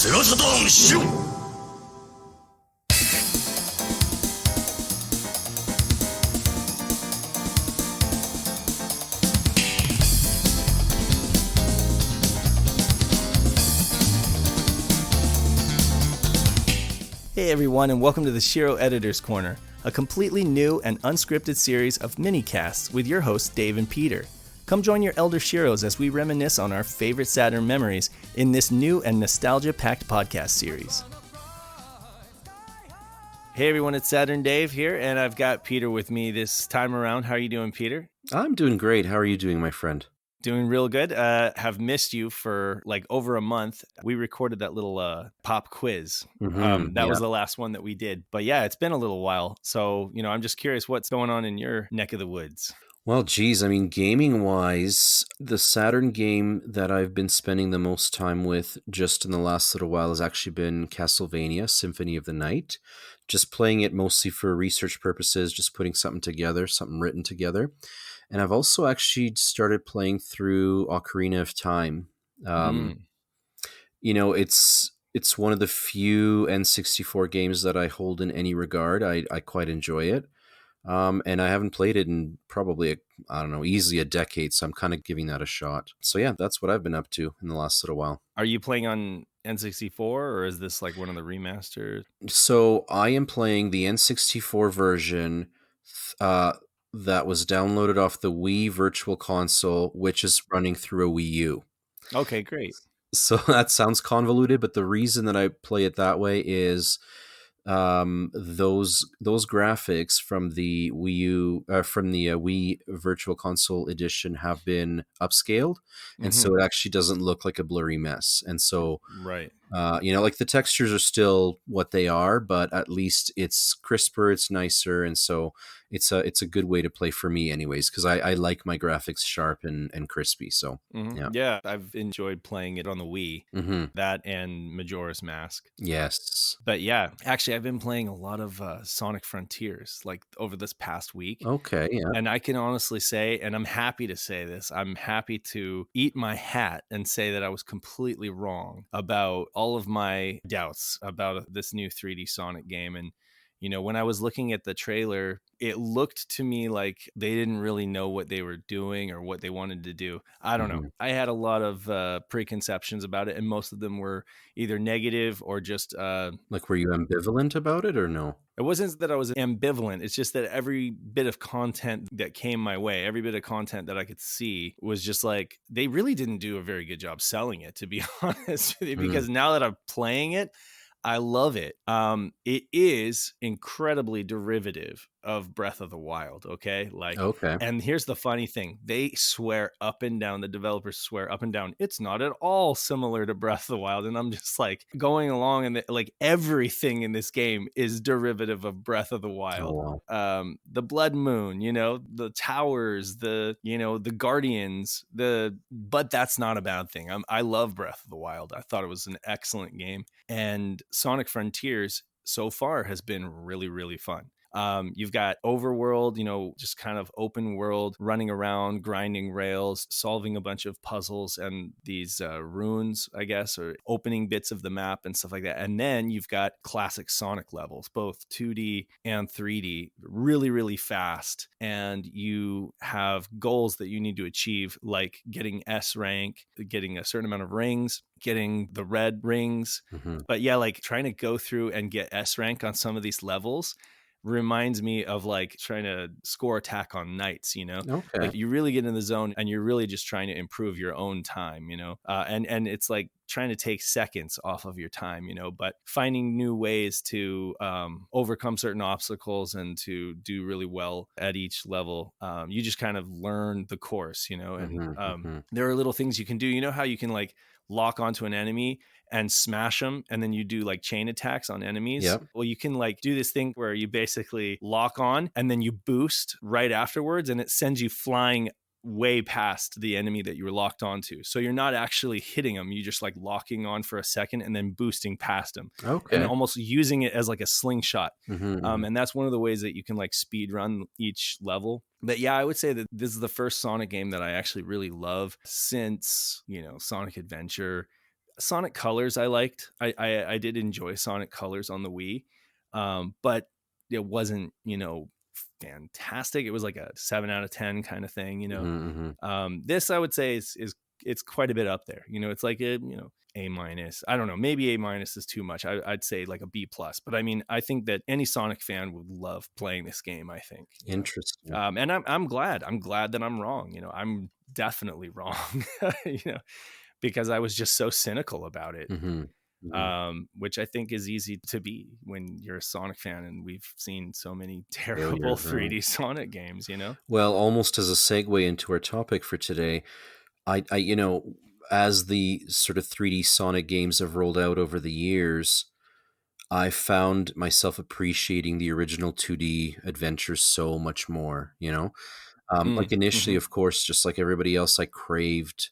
セガサターンシロ。Hey everyone, and welcome to the SHIRO Editor's Corner, a completely new and unscripted series of mini-casts with your hosts Dave and Peter. Come join your elder SHIROs as we reminisce on our favorite Saturn memories in this new and nostalgia-packed podcast series. Hey everyone, it's Saturn Dave here, and I've got Peter with me this time around. How are you doing, Peter? I'm doing great. How are you doing, my friend? Doing real good. Have missed you for like over a month. We recorded that little pop quiz. That was the last one that we did. But yeah, it's been a little while. So, I'm just curious what's going on in your neck of the woods. Well, geez, I mean, gaming-wise, the Saturn game that I've been spending the most time with just in the last little while has actually been Castlevania Symphony of the Night. Just playing it mostly for research purposes, just putting something together, something written together. And I've also actually started playing through Ocarina of Time. It's one of the few N64 games that I hold in any regard. I quite enjoy it. And I haven't played it in probably, easily a decade. So I'm kind of giving that a shot. So yeah, that's what I've been up to in the last little while. Are you playing on N64 or is this like one of the remasters? So I am playing the N64 version that was downloaded off the Wii Virtual Console, which is running through a Wii U. Okay, great. So that sounds convoluted, but the reason that I play it that way is those graphics from the Wii U from the Wii Virtual Console edition have been upscaled, and so it actually doesn't look like a blurry mess. And so, right, like the textures are still what they are, but at least it's crisper, it's nicer, and so it's a good way to play for me, anyways, because I like my graphics sharp and crispy. So yeah, I've enjoyed playing it on the Wii. That and Majora's Mask. Yes, but yeah, actually, I've been playing a lot of Sonic Frontiers like over this past week. Okay, yeah, and I can honestly say, and I'm happy to say this, I'm happy to eat my hat and say that I was completely wrong about all of my doubts about this new 3D Sonic game. And when I was looking at the trailer, it looked to me like they didn't really know what they were doing or what they wanted to do. I don't know. I had a lot of preconceptions about it, and most of them were either negative or just... like, were you ambivalent about it or no? It wasn't that I was ambivalent. It's just that every bit of content that came my way, every bit of content that I could see was just like, they really didn't do a very good job selling it, to be honest with you, because now that I'm playing it, I love it. It is incredibly derivative of Breath of the Wild, okay? Okay. And here's the funny thing. They swear up and down, the developers swear up and down, it's not at all similar to Breath of the Wild. And I'm just like going along, and everything in this game is derivative of Breath of the Wild. Oh, wow. The Blood Moon, the towers, the Guardians, but that's not a bad thing. I love Breath of the Wild. I thought it was an excellent game. And Sonic Frontiers so far has been really, really fun. You've got overworld, just kind of open world, running around, grinding rails, solving a bunch of puzzles and these runes, I guess, or opening bits of the map and stuff like that. And then you've got classic Sonic levels, both 2D and 3D, really, really fast. And you have goals that you need to achieve, like getting S rank, getting a certain amount of rings, getting the red rings. But yeah, trying to go through and get S rank on some of these levels reminds me of trying to score attack on knights, Okay. You really get in the zone and you're really just trying to improve your own time, and it's like trying to take seconds off of your time, but finding new ways to overcome certain obstacles and to do really well at each level. You just kind of learn the course, and there are little things you can do. How you can lock onto an enemy and smash them, and then you do chain attacks on enemies. Yep. Well, you can do this thing where you basically lock on and then you boost right afterwards, and it sends you flying way past the enemy that you were locked onto. So you're not actually hitting them. You just locking on for a second and then boosting past them. Okay. And almost using it as a slingshot. And that's one of the ways that you can speed run each level. But yeah, I would say that this is the first Sonic game that I actually really love since, Sonic Adventure. Sonic Colors I liked. I did enjoy Sonic Colors on the Wii, but it wasn't, fantastic. It was like a 7 out of 10 kind of thing. Hmm. This I would say is it's quite a bit up there. It's like a A minus. I don't know. Maybe A minus is too much. I'd say like a B plus. But I mean, I think that any Sonic fan would love playing this game. I think. Interesting. And I'm glad. I'm glad that I'm wrong. I'm definitely wrong. you know, because I was just so cynical about it. Hmm. Hmm. Which I think is easy to be when you're a Sonic fan, and we've seen so many terrible Failures, right? 3D Sonic games. Well, almost as a segue into our topic for today, as the sort of 3D Sonic games have rolled out over the years, I found myself appreciating the original 2D adventures so much more, like initially, Mm-hmm. of course, just like everybody else, I craved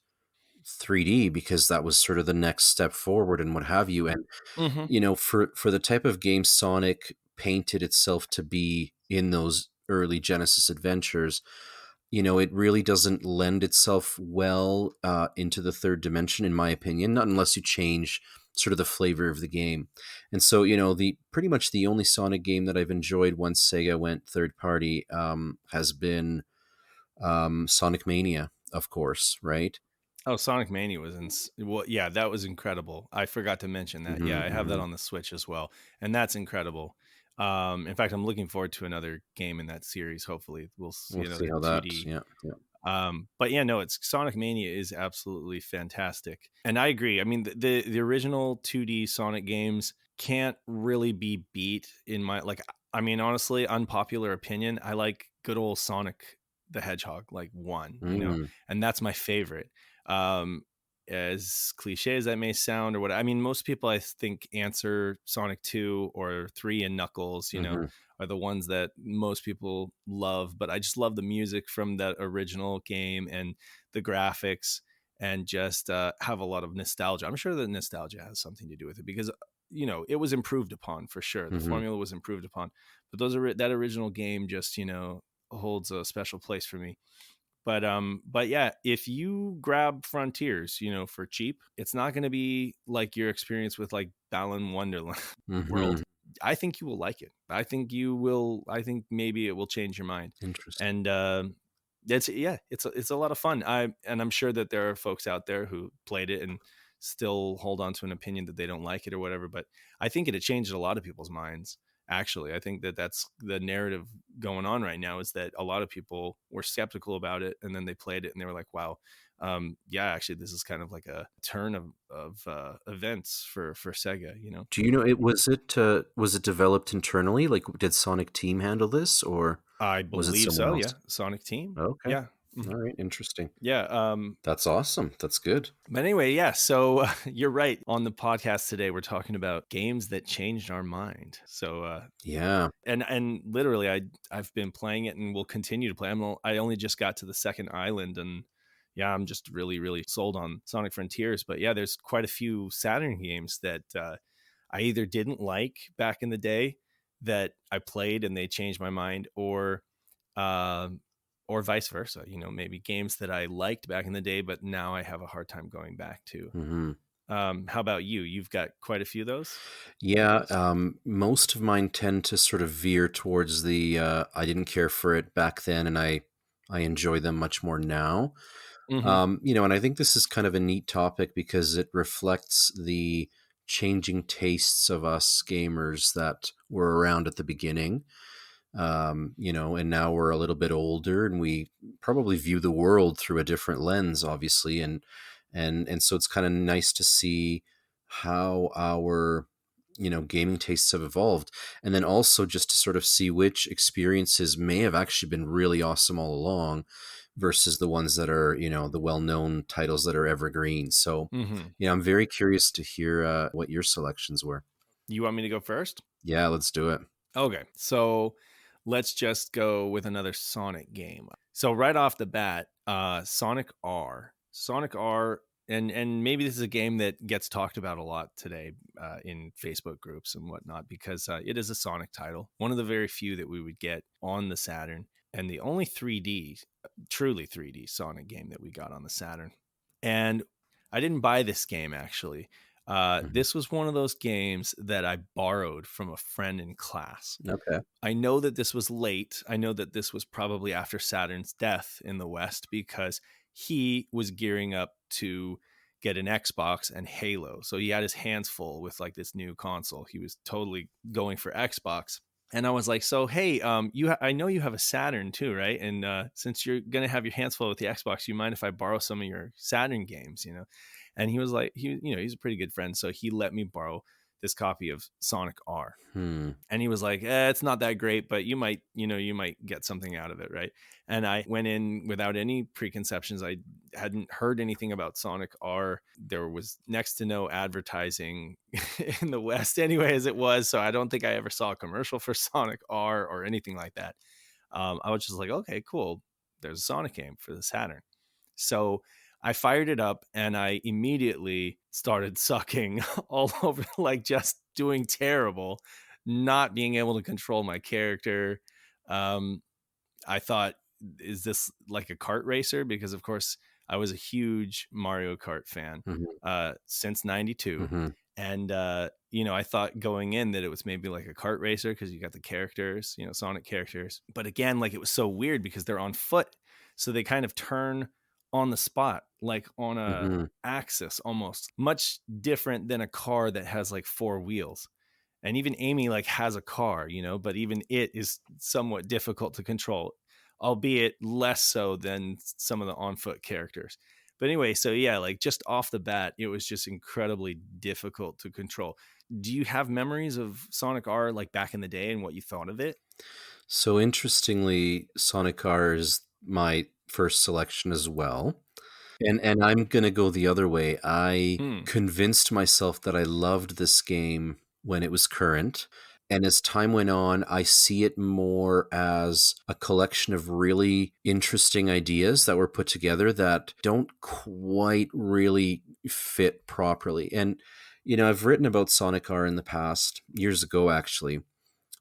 3D because that was sort of the next step forward and what have you. And, Mm-hmm. for the type of game Sonic painted itself to be in those early Genesis adventures, it really doesn't lend itself well into the third dimension, in my opinion, not unless you change sort of the flavor of the game. And so, the pretty much the only Sonic game that I've enjoyed once Sega went third party has been Sonic Mania, of course, right? Oh, Sonic Mania was well, yeah, that was incredible. I forgot to mention that. Hmm. Yeah, I have that Hmm. on the Switch as well, and that's incredible. In fact, I'm looking forward to another game in that series. Hopefully, we'll see We'll see another how that. 2D. Yeah, yeah. But yeah, no, it's Sonic Mania is absolutely fantastic, and I agree. I mean, the original 2D Sonic games can't really be beat in my like. I mean, honestly, unpopular opinion. I like good old Sonic the Hedgehog, like one, Mm, and that's my favorite. Um, as cliche as that may sound, or what I mean, most people I think answer Sonic 2 or 3 and Knuckles. hmm. Are the ones that most people love, but I just love the music from that original game and the graphics, and just have a lot of nostalgia. I'm sure that nostalgia has something to do with it because it was improved upon for sure. The Hmm. formula was improved upon, but that original game just holds a special place for me. But yeah, if you grab Frontiers, for cheap, it's not going to be like your experience with like Balan Wonderland Hmm. World. I think you will like it. I think you will. I think maybe it will change your mind. Interesting. And it's a lot of fun. I'm sure that there are folks out there who played it and still hold on to an opinion that they don't like it or whatever. But I think it had changed a lot of people's minds. Actually, I think that that's the narrative going on right now, is that a lot of people were skeptical about it, and then they played it and they were like, wow, yeah, actually this is kind of like a turn of events for Sega. Do you know was it developed internally? Like, did Sonic Team handle this, or I was it believe someone so, else? yeah. Sonic Team. Okay. Yeah. Mhm. All right. Interesting. Yeah. That's awesome. That's good. But anyway, yeah, so you're right. On the podcast today, we're talking about games that changed our mind. So Yeah. and literally I've been playing it and will continue to play. I only just got to the second island, and yeah, I'm just really really sold on Sonic Frontiers. But yeah, there's quite a few Saturn games that I either didn't like back in the day that I played and they changed my mind, um, or vice versa. Maybe games that I liked back in the day, but now I have a hard time going back to. Hmm. How about you? You've got quite a few of those. Yeah. Most of mine tend to sort of veer towards the I didn't care for it back then, and I enjoy them much more now. Mm-hmm. And I think this is kind of a neat topic because it reflects the changing tastes of us gamers that were around at the beginning. And now we're a little bit older and we probably view the world through a different lens, obviously. And so it's kind of nice to see how our gaming tastes have evolved, and then also just to sort of see which experiences may have actually been really awesome all along versus the ones that are the well-known titles that are evergreen. So Mm-hmm. I'm very curious to hear what your selections were. You want me to go first? Yeah, let's do it. Okay, so let's just go with another Sonic game. So right off the bat, Sonic R, and maybe this is a game that gets talked about a lot today in Facebook groups and whatnot, because it is a Sonic title, one of the very few that we would get on the Saturn, and the only 3D, truly 3D Sonic game that we got on the Saturn. And I didn't buy this game actually. Mhm. This was one of those games that I borrowed from a friend in class. Okay. I know that this was late. I know that this was probably after Saturn's death in the West because he was gearing up to get an Xbox and Halo. So he had his hands full with like this new console. He was totally going for Xbox. And I was like, so hey, I know you have a Saturn too, right? And since you're gonna have your hands full with the Xbox, you mind if I borrow some of your Saturn games? And he was like, he's a pretty good friend, so he let me borrow this copy of Sonic R. Hmm. And he was like, it's not that great, but you might get something out of it, right? And I went in without any preconceptions. I hadn't heard anything about Sonic R. There was next to no advertising in the West anyway, as it was. So I don't think I ever saw a commercial for Sonic R or anything like that. I was just like, okay, cool. There's a Sonic game for the Saturn. So I fired it up and I immediately started sucking all over, like just doing terrible, not being able to control my character. Um, I thought, is this like a kart racer? Because of course I was a huge Mario Kart fan Mhm. since '92, Mhm. and I thought going in that it was maybe like a kart racer because you got the characters, Sonic characters. But again, like it was so weird because they're on foot, so they kind of turn on the spot, like on a Mhm. axis, almost much different than a car that has like four wheels. And even Amy like has a car, but even it is somewhat difficult to control, albeit less so than some of the on foot characters. But anyway, so yeah, like just off the bat, it was just incredibly difficult to control. Do you have memories of Sonic R like back in the day and what you thought of it? So interestingly, Sonic R is my first selection as well. And I'm gonna go the other way. I Hmm. convinced myself that I loved this game when it was current, and as time went on, I see it more as a collection of really interesting ideas that were put together that don't quite really fit properly. And, I've written about Sonic R in the past, years ago actually,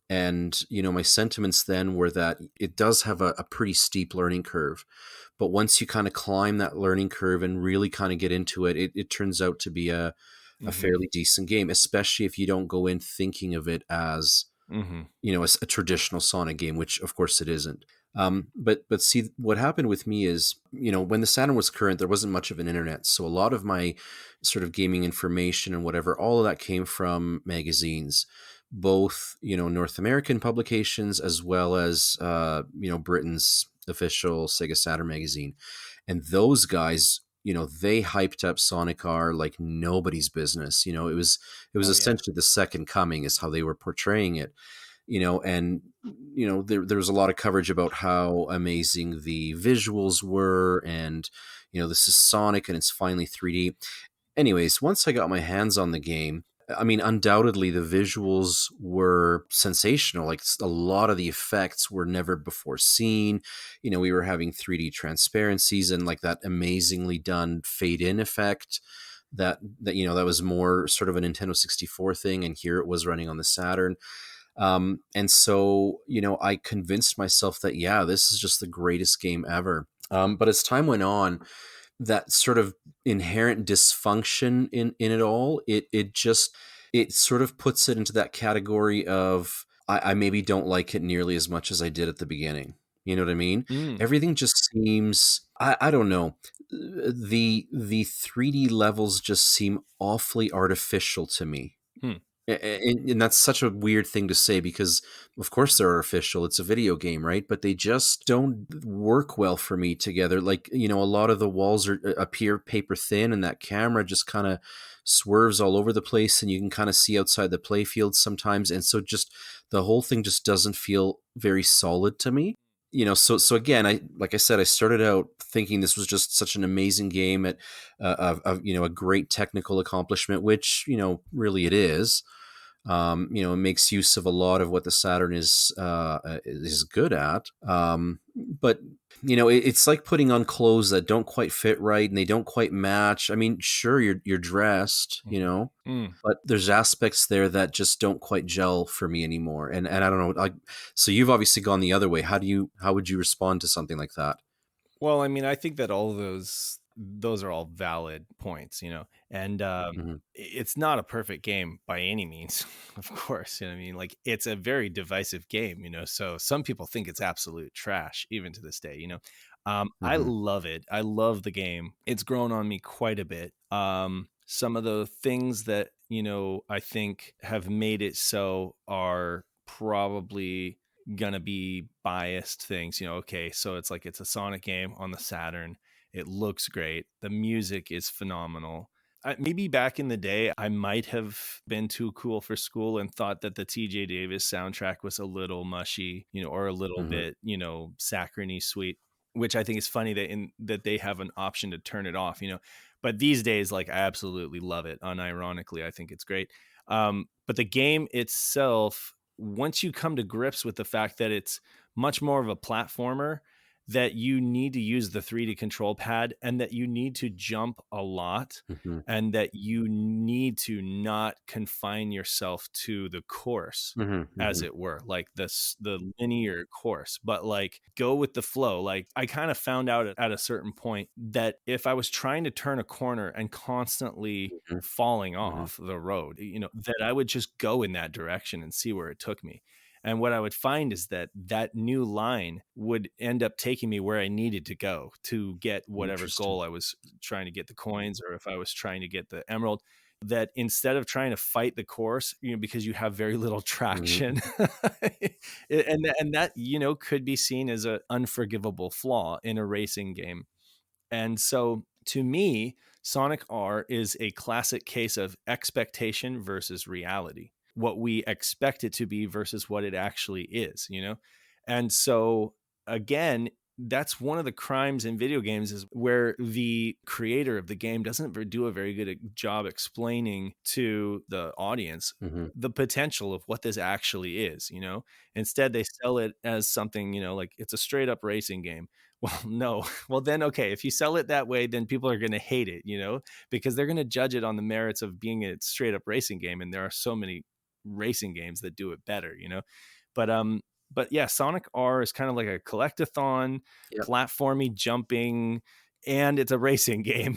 and, my sentiments then were that it does have a pretty steep learning curve. But once you kind of climb that learning curve and really kind of get into it, it turns out to be a Mm-hmm. fairly decent game, especially if you don't go in thinking of it as, Mm-hmm. a traditional Sonic game, which of course it isn't. But see, what happened with me is, when the Saturn was current, there wasn't much of an internet, so a lot of my sort of gaming information and whatever, all of that came from magazines, both North American publications as well as Britain's official Sega Saturn magazine, and those guys. They hyped up Sonic R like nobody's business. It was Oh yeah. essentially the second coming, is how they were portraying it. And there was a lot of coverage about how amazing the visuals were, and this is Sonic and it's finally 3D. Anyways, once I got my hands on the game, I mean, undoubtedly the visuals were sensational. Like a lot of the effects were never before seen. We were having 3D transparencies and like that amazingly done fade in effect that was more sort of a Nintendo 64 thing, and here it was running on the Saturn. And so, I convinced myself that, yeah, this is just the greatest game ever. But as time went on, that sort of inherent dysfunction in it all, it sort of puts it into that category of I maybe don't like it nearly as much as I did at the beginning. You know what I mean? Mm. Everything just seems I don't know. The 3D levels just seem awfully artificial to me. Hmm. And that's such a weird thing to say because, of course, they're artificial. It's a video game, right? But they just don't work well for me together. Like, a lot of the walls appear paper thin, and that camera just kind of swerves all over the place, and you can kind of see outside the playfield sometimes. And so, just the whole thing just doesn't feel very solid to me. So again, like I said, I started out thinking this was just such an amazing game at a great technical accomplishment, which really it is. It makes use of a lot of what the Saturn is good at. But it's like putting on clothes that don't quite fit right and they don't quite match. I mean, sure, you're dressed, Mm-hmm. Mm. but there's aspects there that just don't quite gel for me anymore. And I don't know. So you've obviously gone the other way. How would you respond to something like that? Well, I mean, I think that all of those those are all valid points, and Mhm. it's not a perfect game by any means, of course. You know what I mean? Like, it's a very divisive game, so some people think it's absolute trash even to this day. I Mhm. love it. I love the game. It's grown on me quite a bit. Some of the things that, I think have made it so are probably gonna be biased things. Okay, so it's a Sonic game on the Saturn. It looks great. The music is phenomenal. Maybe back in the day, I might have been too cool for school and thought that the TJ Davis soundtrack was a little mushy, or a little Mhm. bit, saccharine sweet, which I think is funny that they have an option to turn it off. But these days, like, I absolutely love it. Unironically, I think it's great. But the game itself, once you come to grips with the fact that it's much more of a platformer, that you need to use the 3D control pad and that you need to jump a lot Mhm. and that you need to not confine yourself to the course, Mhm. as Mhm. it were, like the linear course, but like go with the flow. Like, I kind of found out at a certain point that if I was trying to turn a corner and constantly Mhm. falling Mhm. off the road, that I would just go in that direction and see where it took me. And what I would find is that that new line would end up taking me where I needed to go to get whatever Interesting. goal I was trying to get, the coins, or if I was trying to get the emerald. That instead of trying to fight the course, because you have very little Mhm. traction, and that, could be seen as an unforgivable flaw in a racing game. And so, to me, Sonic R is a classic case of expectation versus reality. What we expect it to be versus what it actually is. And so, again, that's one of the crimes in video games, is where the creator of the game doesn't do a very good job explaining to the audience Mhm. the potential of what this actually is. Instead, they sell it as something, like it's a straight up racing game. Well, no. Well, then, okay, if you sell it that way, then people are going to hate it, because they're going to judge it on the merits of being a straight up racing game. And there are so many racing games that do it better. But, but yeah, Sonic R is kind of like a collectathon, Yep. platformy jumping, and it's a racing game,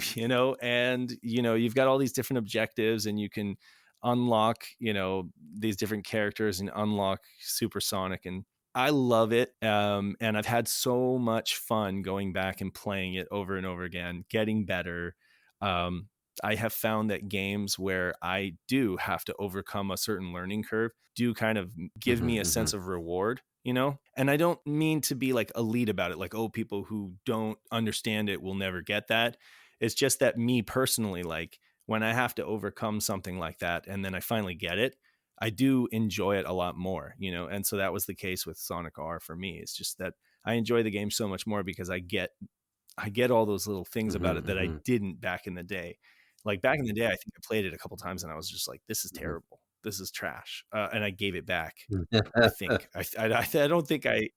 and, you've got all these different objectives, and you can unlock, these different characters and unlock Supersonic, and I love it. And I've had so much fun going back and playing it over and over again, getting better. Um, I have found that games where I do have to overcome a certain learning curve do kind of give Mhm. me a sense Mhm. of reward. And I don't mean to be like elite about it, like, oh, people who don't understand it will never get that. It's just that, me personally, like, when I have to overcome something like that and then I finally get it, I do enjoy it a lot more. And so that was the case with Sonic R for me. It's just that I enjoy the game so much more because I get all those little things about Mhm. it that I Mhm. didn't back in the day. Like, back in the day, I think I played it a couple times and I was just like, this is Mhm. terrible. This is trash. And I gave it back. Mhm. I think I don't think I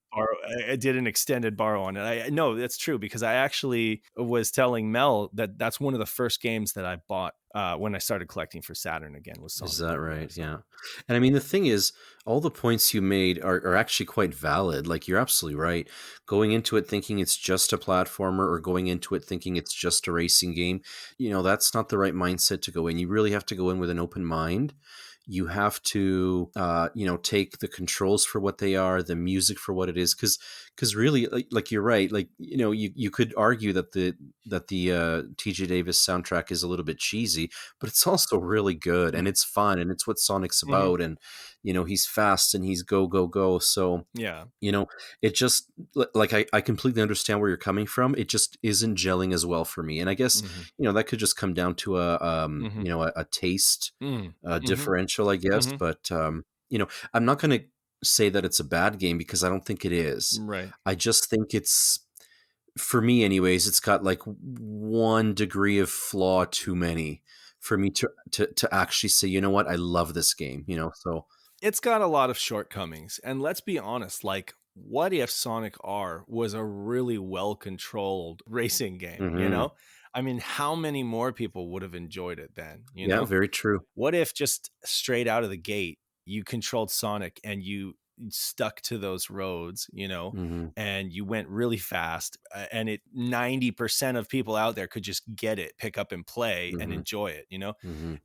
did an extended borrow on it. I No, that's true, because I actually was telling Mel that that's one of the first games that I bought when I started collecting for Saturn again, was Is Sonic that R. Yeah, right? so Yeah. And I mean, the thing is, all the points you made are actually quite valid. Like, you're absolutely right. Going into it thinking it's just a platformer, or going into it thinking it's just a racing game, that's not the right mindset to go in. You really have to go in with an open mind. You have to, take the controls for what they are, the music for what it is, because really, like you're right. Like, you could argue that the TJ Davis soundtrack is a little bit cheesy, but it's also really good, and mm. it's fun, and it's what Sonic's Mhm. about. And he's fast, and he's go go go. So Yeah. you know it just, like, I completely understand where you're coming from. It just isn't gelling as well for me, and I guess Mhm. that could just come down to Mhm. a taste Mm. Mhm. differential, I guess. Mhm. But I'm not going to say that it's a bad game, because I don't think it is. Right. I just think it's, for me anyways, it's got like one degree of flaw too many for me to actually say, you know what, I love this game. So It's got a lot of shortcomings, and let's be honest, like, what if Sonic R was a really well-controlled racing game, you mhm. know? I mean, how many more people would have enjoyed it then, you Yeah, know? very true. What if just straight out of the gate, you controlled Sonic and you stuck to those roads, Mhm. and you went really fast, and it 90% of people out there could just get it, pick up and play and Mhm. enjoy it, Mhm.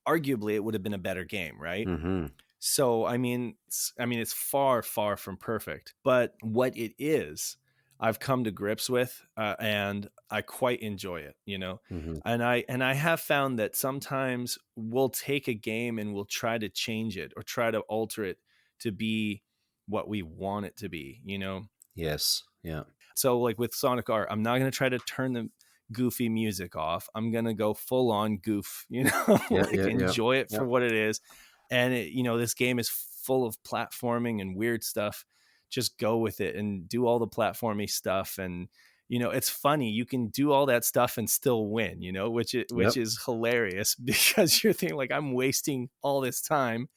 arguably it would have been a better game, right? Mhm. So it's far, far from perfect, but what it is, I've come to grips with, and I quite enjoy it. Mhm. And I have found that sometimes we'll take a game and we'll try to change it or try to alter it to be what we want it to be. Yes. Yeah. So like with Sonic R, I'm not going to try to turn the goofy music off. I'm going to go full on goof, Yeah. like Yeah. Yeah. enjoy it Yeah. for what it is. And this game is full of platforming and weird stuff. Just go with it and do all the platformy stuff. And, it's funny. You can do all that stuff and still win, which Yep. is hilarious because you're thinking like, I'm wasting all this time.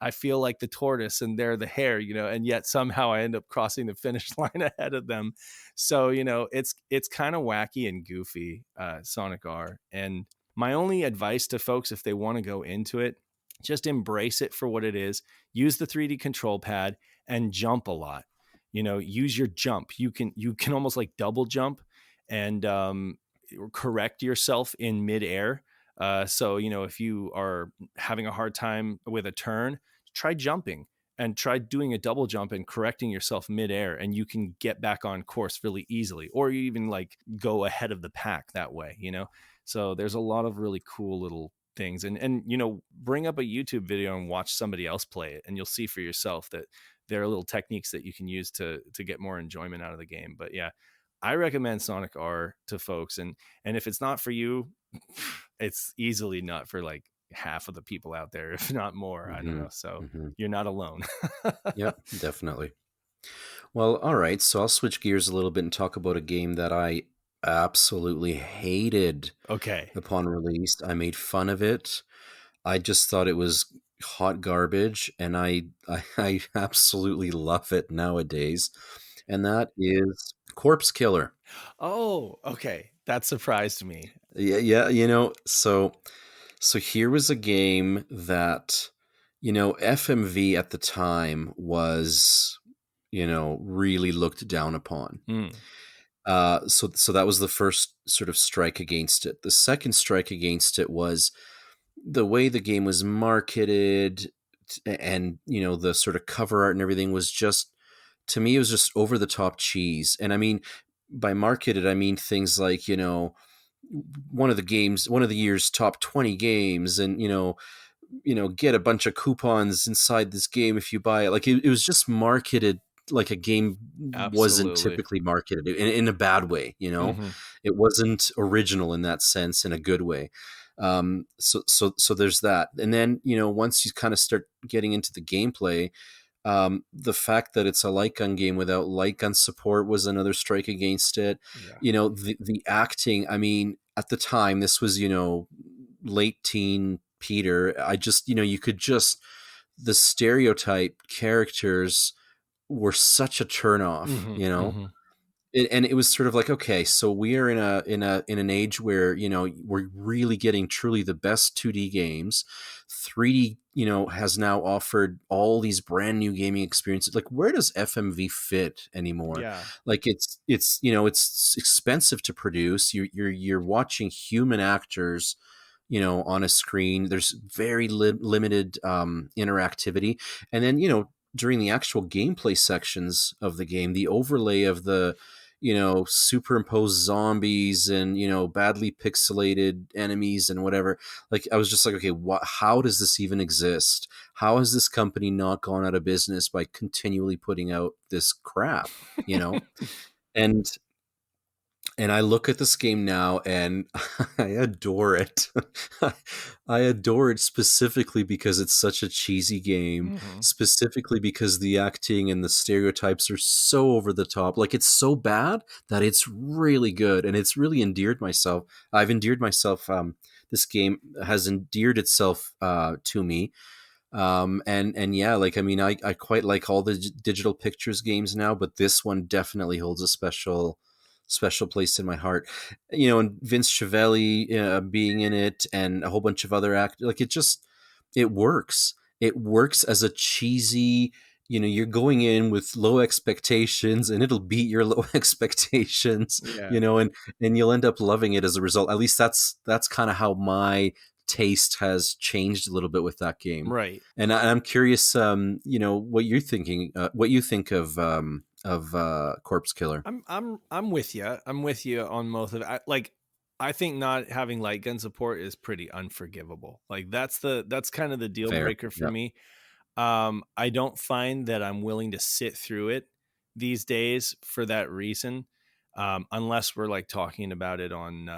I feel like the tortoise and they're the hare, and yet somehow I end up crossing the finish line ahead of them. So, it's kind of wacky and goofy, Sonic R. And my only advice to folks, if they want to go into it, just embrace it for what it is. Use the 3D control pad and jump a lot. Use your jump. You can almost like double jump and correct yourself in midair. So, if you are having a hard time with a turn, try jumping and try doing a double jump and correcting yourself midair, and you can get back on course really easily, or you even like go ahead of the pack that way. So there's a lot of really cool little things, and bring up a YouTube video and watch somebody else play it, and you'll see for yourself that there are little techniques that you can use to get more enjoyment out of the game. But yeah, I recommend Sonic R to folks, and if it's not for you, it's easily not for like half of the people out there, if not more. I don't Mhm. know. So Mhm. you're not alone. Yep. Definitely. Well, all right. So I'll switch gears a little bit and talk about a game that I absolutely hated Okay. upon release. I made fun of it. I just thought it was hot garbage, and I absolutely love it nowadays. And that is Corpse Killer. Oh, okay. That surprised me. Yeah, yeah, so here was a game that FMV at the time was really looked down upon. Mm, So that was the first sort of strike against it. The second strike against it was the way the game was marketed, and the sort of cover art and everything was just, to me, it was just over the top cheese. And I mean, by marketed, I mean things like one of the year's top 20 games, and get a bunch of coupons inside this game if you buy it. Like it was just marketed like a game wasn't absolutely. typically marketed in a bad way. Hmm. It wasn't original in that sense, in a good way. So there's that. And then once you kind of start getting into the gameplay, the fact that it's a light gun game without light gun support was another strike against it. Yeah. The acting, I mean, at the time, this was late teen Peter. I just you could just, the stereotype characters were such a turnoff. Hmm. Hmm. And it was sort of like, okay, so we are in an age where we're really getting truly the best 2D games. 3D has now offered all these brand new gaming experiences. Like, where does FMV fit anymore? Yeah. Like, it's expensive to produce. You're watching human actors on a screen. There's very limited interactivity. And then during the actual gameplay sections of the game, the overlay of the superimposed zombies and badly pixelated enemies and whatever, like, I was just like, okay, how does this even exist? How has this company not gone out of business by continually putting out this crap? And I look at this game now and I adore it. I adore it specifically because it's such a cheesy game, Hmm. specifically because the acting and the stereotypes are so over the top. Like, it's so bad that it's really good, and it's really endeared myself. I've endeared myself. This game has endeared itself to me. And yeah, like, I mean, I quite like all the digital pictures games now, but this one definitely holds a special place in my heart. And Vince Chiavelli being in it, and a whole bunch of other actors, like, it works. It works as a cheesy, you're going in with low expectations and it'll beat your low expectations, Yeah. and you'll end up loving it as a result. At least that's kind of how my taste has changed a little bit with that game. Right. And I'm curious, what you're thinking, what you think of Corpse Killer. I'm with you. I'm with you on most of it. I think not having light gun support is pretty unforgivable. Like that's kind of the deal Fair. breaker for Yeah. me. I don't find that I'm willing to sit through it these days for that reason. Unless we're like talking about it on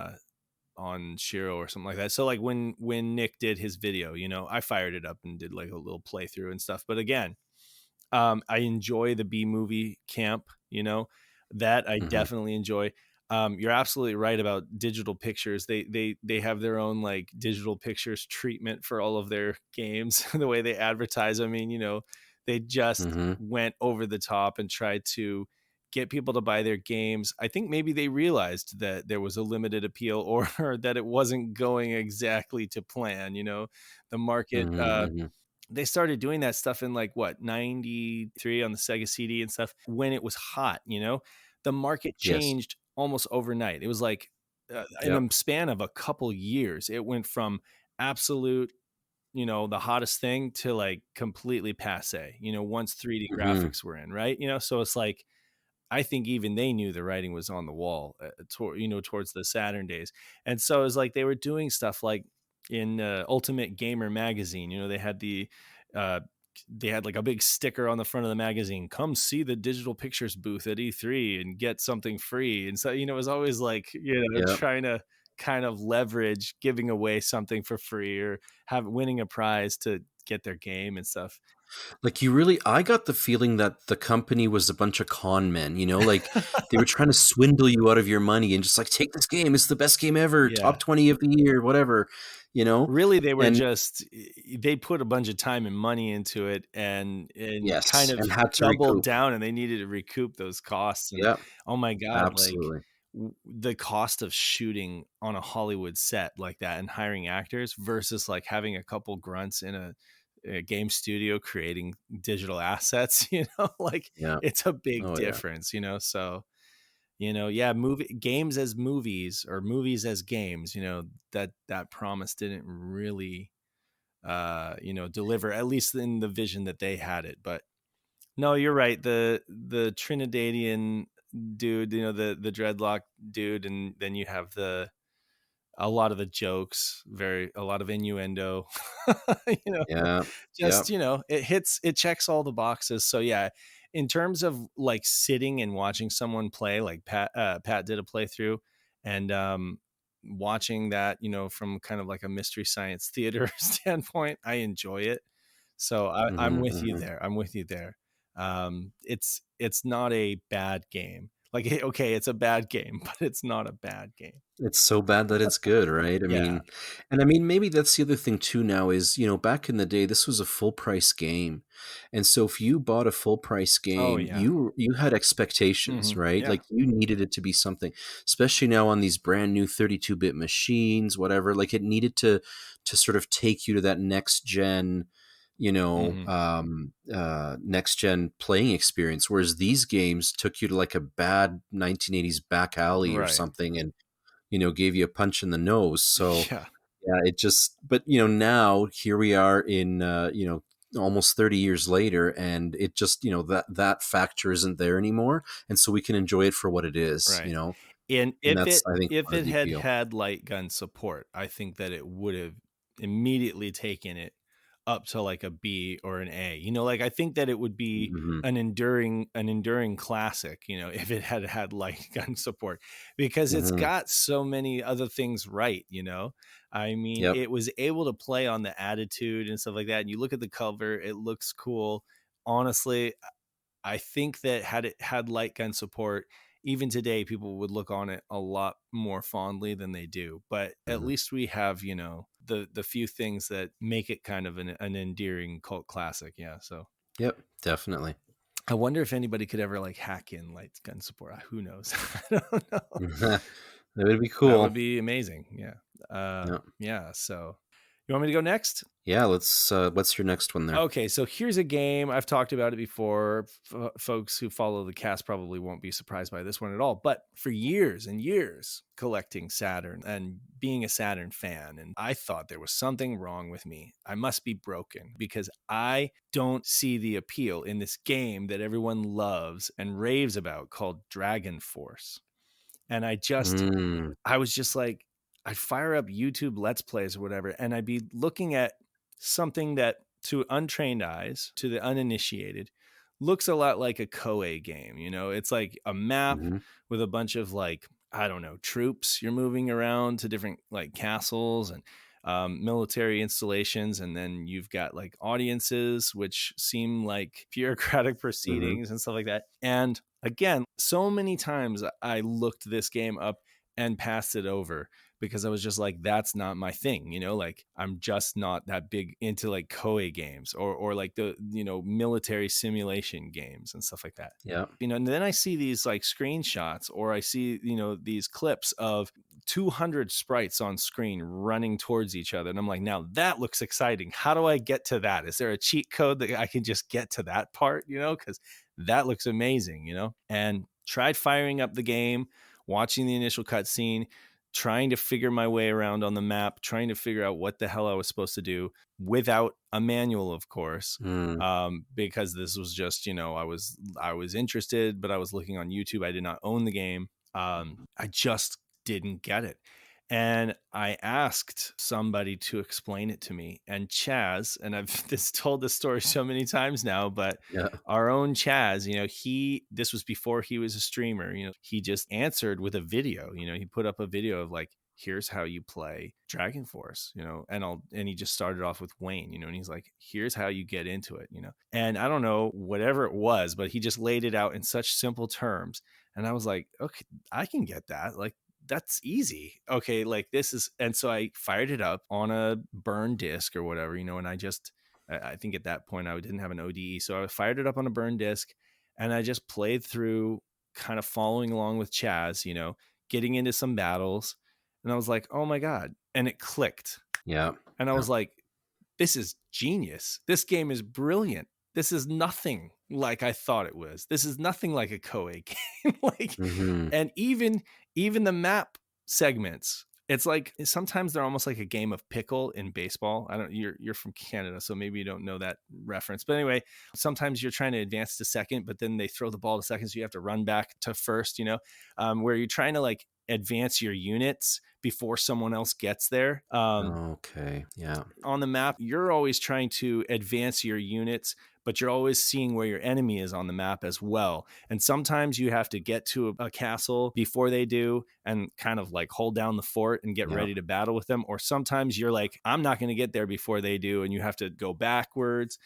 SHIRO or something like that. So like when Nick did his video, I fired it up and did like a little playthrough and stuff. But again, I enjoy the B movie camp, that I Hmm. definitely enjoy. You're absolutely right about digital pictures. They have their own like digital pictures treatment for all of their games, the way they advertise. I mean, they just Hmm. went over the top and tried to get people to buy their games. I think maybe they realized that there was a limited appeal or that it wasn't going exactly to plan, the market Hmm. Hmm. they started doing that stuff in like what 93 on the Sega CD and stuff when it was hot, the market Yes. changed almost overnight. It was like in Yep. a span of a couple years, it went from absolute, the hottest thing to like completely passe, once 3D Hmm. graphics were in, right? So it's like I think even they knew the writing was on the wall, towards the Saturn days. And so it was like they were doing stuff like in Ultimate Gamer magazine. Uh, they had like a big sticker on the front of the magazine. Come see the digital pictures booth at E3 and get something free. And so it was always like Yep. trying to kind of leverage giving away something for free or have winning a prize to get their game and stuff. Like I got the feeling that the company was a bunch of con men, like they were trying to swindle you out of your money and just like, take this game. It's the best game ever, Yeah. top 20 of the year, whatever, Really, they were and just they put a bunch of time and money into it and kind yes, of and had to doubled recoup. down, and they needed to recoup those costs. And Yep. oh my god, like Absolutely. the cost of shooting on a Hollywood set like that and hiring actors versus like having a couple grunts in a game studio creating digital assets, like Yeah. it's a big Oh yeah. difference, so yeah, movie games as movies or movies as games, that promise didn't really deliver, at least in the vision that they had it. But no, you're right. The Trinidadian dude, the dreadlock dude, and then you have a lot of the jokes, a lot of innuendo, you know, Yeah. just, Yep. it checks all the boxes. So yeah, in terms of like sitting and watching someone play, like Pat did a playthrough and, watching that, from kind of like a mystery science theater standpoint, I enjoy it. So I'm Hmm. with you Hmm. there. I'm with you there. It's not a bad game. Like, okay, it's a bad game, but it's not a bad game. It's so bad that it's good, right? Yeah. I mean, maybe that's the other thing too now is, back in the day, this was a full price game. And so if you bought a full price Oh game, yeah. you had expectations, right? Yeah. Like you needed it to be something, especially now on these brand new 32-bit machines, whatever. Like it needed to sort of take you to that Hmm. next gen playing experience. Whereas these games took you to like a bad 1980s back alley or Right. something and gave you a punch in the nose. So Yeah. yeah, it just, but now here we are in, almost 30 years later, and it just, that factor isn't there anymore. And so we can enjoy it for what it is, Right. And and that's, I think, if part of it the had appeal. had light gun support, I think that it would have immediately taken it up to like a B or an A. Like I think that it would be Hmm. an enduring classic, if it had had light gun support because it's Hmm. got so many other things right, I mean, Yep. it was able to play on the attitude and stuff like that. And you look at the cover, it looks cool. Honestly, I think that had it had light gun support, even today, people would look on it a lot more fondly than they do. But at Hmm. least we have, the few things that make it kind of an endearing cult classic. Yeah. So Yep. Definitely. I wonder if anybody could ever like hack in light gun support. Who knows? I don't know. That would be That would cool. be amazing. Yeah. Yeah. Yeah. So You want me to go next? Yeah, let's what's your next one there? Okay, so here's a game. I've talked about it before. Folks who follow the cast probably won't be surprised by this one at all. But for years and years, collecting Saturn and being a Saturn fan, and I thought there was something wrong with me. I must be broken because I don't see the appeal in this game that everyone loves and raves about called Dragon Force. And Mm, I was just like, I'd fire up YouTube Let's Plays or whatever, and I'd be looking at something that to untrained eyes, to the uninitiated, looks a lot like a Koei game. You know, it's like a map mhm, with a bunch of like, I don't know, troops you're moving around to different like castles and military installations. And then you've got like audiences, which seem like bureaucratic mhm, proceedings and stuff like that. And again, so many times I looked this game up and passed it over because I was just like, that's not my thing, you know, like I'm just not that big into like Koei games or like the, you know, military simulation games and stuff like that. yeah, You know, and then I see these like screenshots or I see, you know, these clips of 200 sprites on screen running towards each other. And I'm like, now that looks exciting. How do I get to that? Is there a cheat code that I can just get to that part, you know? Because that looks amazing, you know? And tried firing up the game, watching the initial cutscene, trying to figure my way around on the map, trying to figure out what the hell I was supposed to do without a manual, of course. mm, Because this was just, you know, I was interested, but I was looking on YouTube. I did not own the game. I just didn't get it. And I asked somebody to explain it to me. And Chaz, and I've told this story so many times now, but yeah, our own Chaz, you know, this was before he was a streamer, you know, he just answered with a video, you know, he put up a video of like, here's how you play Dragon Force, you know, and he just started off with Wayne, you know, and he's like, here's how you get into it, you know. And I don't know, whatever it was, but he just laid it out in such simple terms. And I was like, okay, I can get that. Like, that's easy. Okay, like this is, and so I fired it up on a burn disk or whatever, you know, and I think at that point I didn't have an ODE. So I fired it up on a burn disk and I just played through kind of following along with Chaz, you know, getting into some battles. And I was like, oh my God. And it clicked. yeah, And I yeah, was like, this is genius. This game is brilliant. This is nothing like I thought it was. This is nothing like a Koei game. Like, mhm, and even the map segments, it's like sometimes they're almost like a game of pickle in baseball. I don't you're from Canada, so maybe you don't know that reference. But anyway, sometimes you're trying to advance to second, but then they throw the ball to second, so you have to run back to first, you know, where you're trying to like advance your units before someone else gets there. okay, yeah, On the map, you're always trying to advance your units, but you're always seeing where your enemy is on the map as well. And sometimes you have to get to a castle before they do and kind of like hold down the fort and get yeah, ready to battle with them. Or sometimes you're like, I'm not going to get there before they do, and you have to go backwards.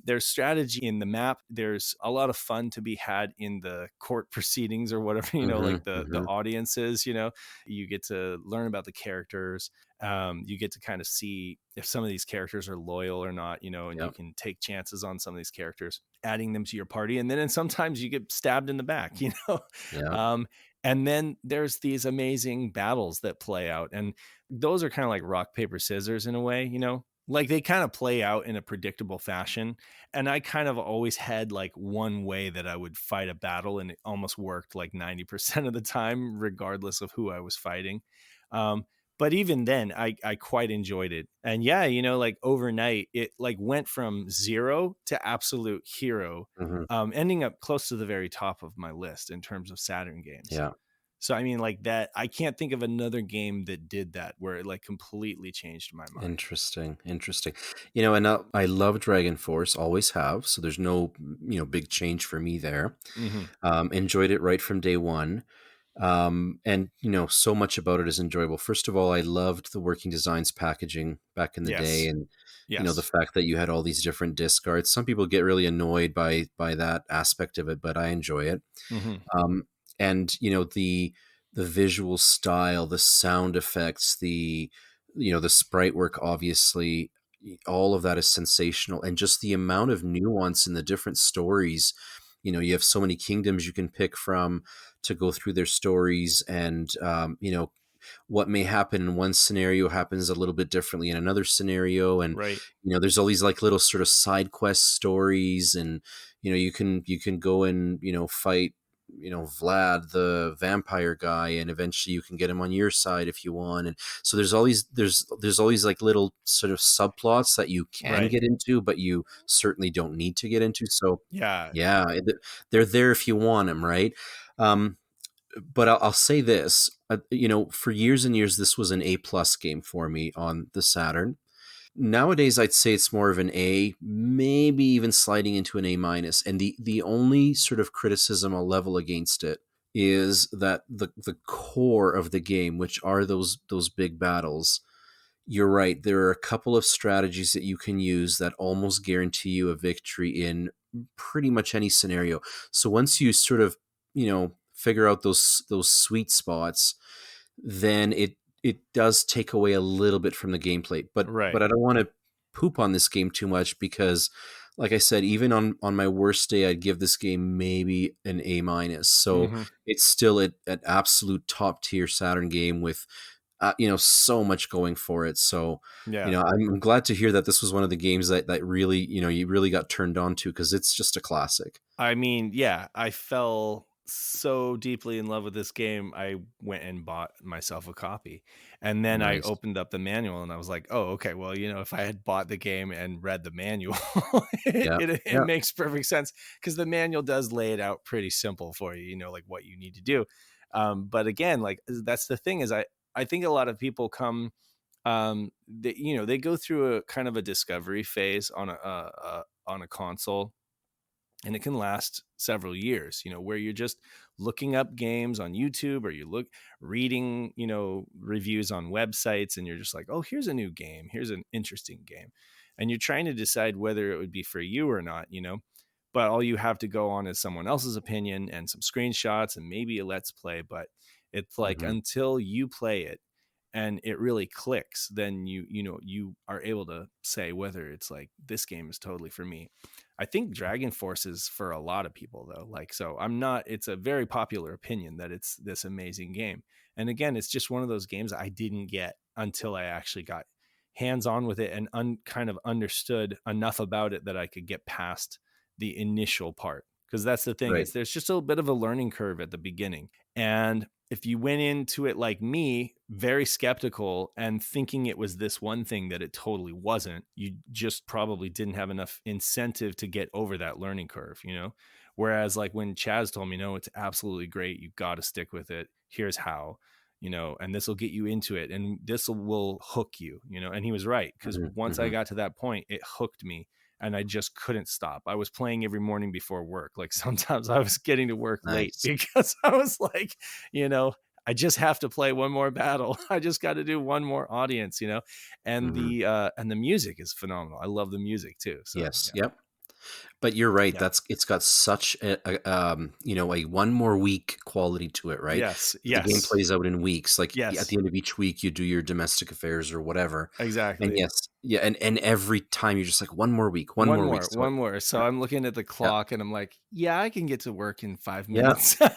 There's strategy in the map. There's a lot of fun to be had in the court proceedings or whatever, you know, mhm, like the mhm, audiences, you know, you get to learn about the characters. You get to kind of see if some of these characters are loyal or not, you know, and you yeah, can take chances on some of these characters, adding them to your party. And then sometimes you get stabbed in the back, you know. yeah, um, and then there's these amazing battles that play out. And those are kind of like rock, paper, scissors in a way, you know, like they kind of play out in a predictable fashion. And I kind of always had like one way that I would fight a battle, and it almost worked like 90% of the time, regardless of who I was fighting. Um, but even then I quite enjoyed it. And yeah, you know, like overnight it like went from zero to absolute hero, mhm, ending up close to the very top of my list in terms of Saturn games. yeah. So I mean, like that, I can't think of another game that did that where it like completely changed my mind. Interesting, interesting. You know, and I love Dragon Force, always have. So there's no, big change for me there. Hmm. Enjoyed it right from day one. And so much about it is enjoyable. First of all, I loved the working designs packaging back in the day, Yes. and the Yes. fact that you had all these different disc arts. Some people get really annoyed by that aspect of it, but I enjoy it. Hmm. um, and the visual style, the sound effects, the sprite work, obviously, all of that is sensational, and just the amount of nuance in the different stories. You have so many kingdoms you can pick from to go through their stories, and what may happen in one scenario happens a little bit differently in another scenario. And Right. there's all these like little sort of side quest stories, and you can go and fight Vlad the vampire guy, and eventually you can get him on your side if you want. And so there's all these like little sort of subplots that you can Right. get into, but you certainly don't need to get into. So Yeah. yeah, they're there if you want them, right? um but I'll say this, for years and years, this was an A+ game for me on the Saturn. Nowadays, I'd say it's more of an A, maybe even sliding into an A-. And the only sort of criticism I'll level against it is that the core of the game, which are those big battles, you're right. There are a couple of strategies that you can use that almost guarantee you a victory in pretty much any scenario. So once you sort of, figure out those sweet spots, then it does take away a little bit from the gameplay. But Right. I don't want to poop on this game too much, because like I said, even on my worst day, I'd give this game maybe an A-. So Hmm. it's still an absolute top tier Saturn game with so much going for it. So Yeah. I'm glad to hear that this was one of the games that really, you really got turned on to, because it's just a classic. I mean, yeah, I fell so deeply in love with this game. I went and bought myself a copy. And then I Nice. opened up the manual and I was like, oh, okay, well, if I had bought the game and read the manual, Yeah. it Yeah. makes perfect sense, because the manual does lay it out pretty simple for you, like what you need to do. But again, like that's the thing is I think a lot of people come they go through a kind of a discovery phase on a console, and it can last several years, where you're just looking up games on YouTube, or reading, reviews on websites, and you're just like, oh, here's a new game, here's an interesting game, and you're trying to decide whether it would be for you or not, but all you have to go on is someone else's opinion and some screenshots and maybe a let's play. But it's like, Hmm. until you play it and it really clicks, then you are able to say whether it's like, this game is totally for me. I think Dragon Force is for a lot of people though. Like, so it's a very popular opinion that it's this amazing game. And again, it's just one of those games I didn't get until I actually got hands on with it and kind of understood enough about it that I could get past the initial part. Because that's the thing, Right. is there's just a bit of a learning curve at the beginning. And if you went into it like me, very skeptical and thinking it was this one thing that it totally wasn't, you just probably didn't have enough incentive to get over that learning curve. Whereas like when Chaz told me, no, it's absolutely great, you got to stick with it, here's how, and this will get you into it, and this will hook you. And he was right, because Hmm. once I Hmm. got to that point, it hooked me, and I just couldn't stop. I was playing every morning before work. Like sometimes I was getting to work late Nice. because I was like, you know, I just have to play one more battle. I just got to do one more audience. Hmm. And the music is phenomenal. I love the music too. So Yes. yeah. Yep. But you're right. Yeah. It's got such a one more week quality to it, right? Yes. The game Yes. plays out in weeks. Like at Yes. the end of each week, you do your domestic affairs or whatever. And Exactly. yes, yeah, and every time you're just like, one more week, one more week. So One more. So I'm looking at the yeah, clock and I'm like, yeah, I can get to work in 5 yeah, minutes. you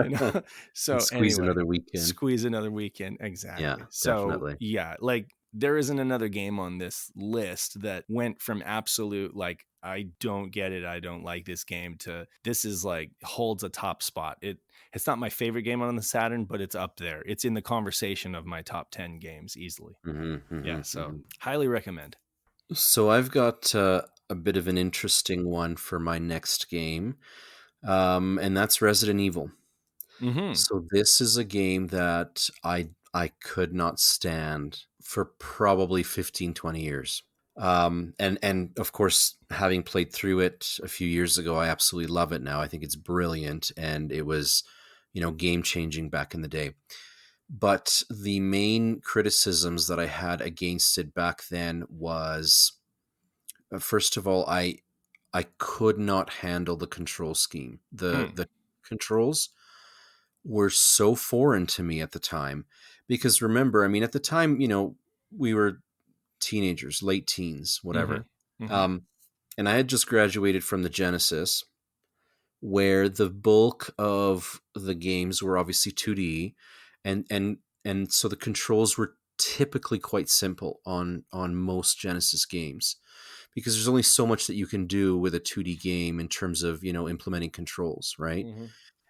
know. and So squeeze anyway, another weekend. squeeze another weekend. Yeah, Exactly. So definitely. yeah, like there isn't another game on this list that went from absolute like, I don't get it, I don't like this game, to this is like holds a top spot. It's not my favorite game on the Saturn, but it's up there. It's in the conversation of my top 10 games easily. Hmm. Yeah, Hmm. so Hmm. highly recommend. So I've got a bit of an interesting one for my next game, and that's Resident Evil. Mhm. So this is a game that I could not stand for probably 15, 20 years. And of course, having played through it a few years ago, I absolutely love it now. I think it's brilliant, and it was, game changing back in the day. But the main criticisms that I had against it back then was, first of all, I could not handle the control scheme. Hmm. The controls were so foreign to me at the time, because remember, I mean, at the time, we were teenagers, late teens, Mhm. whatever. Mhm. Um, and I had just graduated from the Genesis, where the bulk of the games were obviously 2D, and so the controls were typically quite simple on most Genesis games, because there's only so much that you can do with a 2D game in terms of, implementing controls, right? Hmm.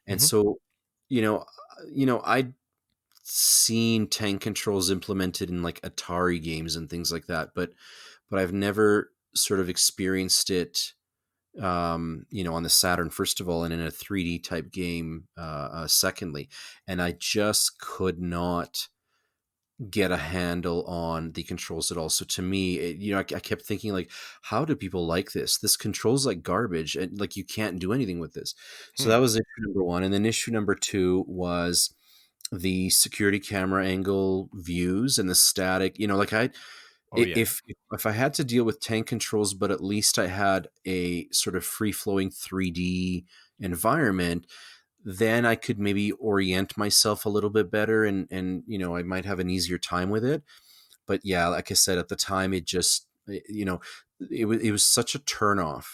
And Hmm. so, I'd seen tank controls implemented in like Atari games and things like that, but I've never sort of experienced it, on the Saturn, first of all, and in a 3D type game, secondly. And I just could not get a handle on the controls at all. So to me, I kept thinking, like, how do people like this? This controls like garbage, and like you can't do anything with this. So Hmm. that was issue number one. And then issue number two was the security camera angle views and the static. Like Oh yeah. if I had to deal with tank controls, but at least I had a sort of free flowing 3D environment, then I could maybe orient myself a little bit better, and I might have an easier time with it. But yeah, like I said, at the time, it just, it was such a turnoff.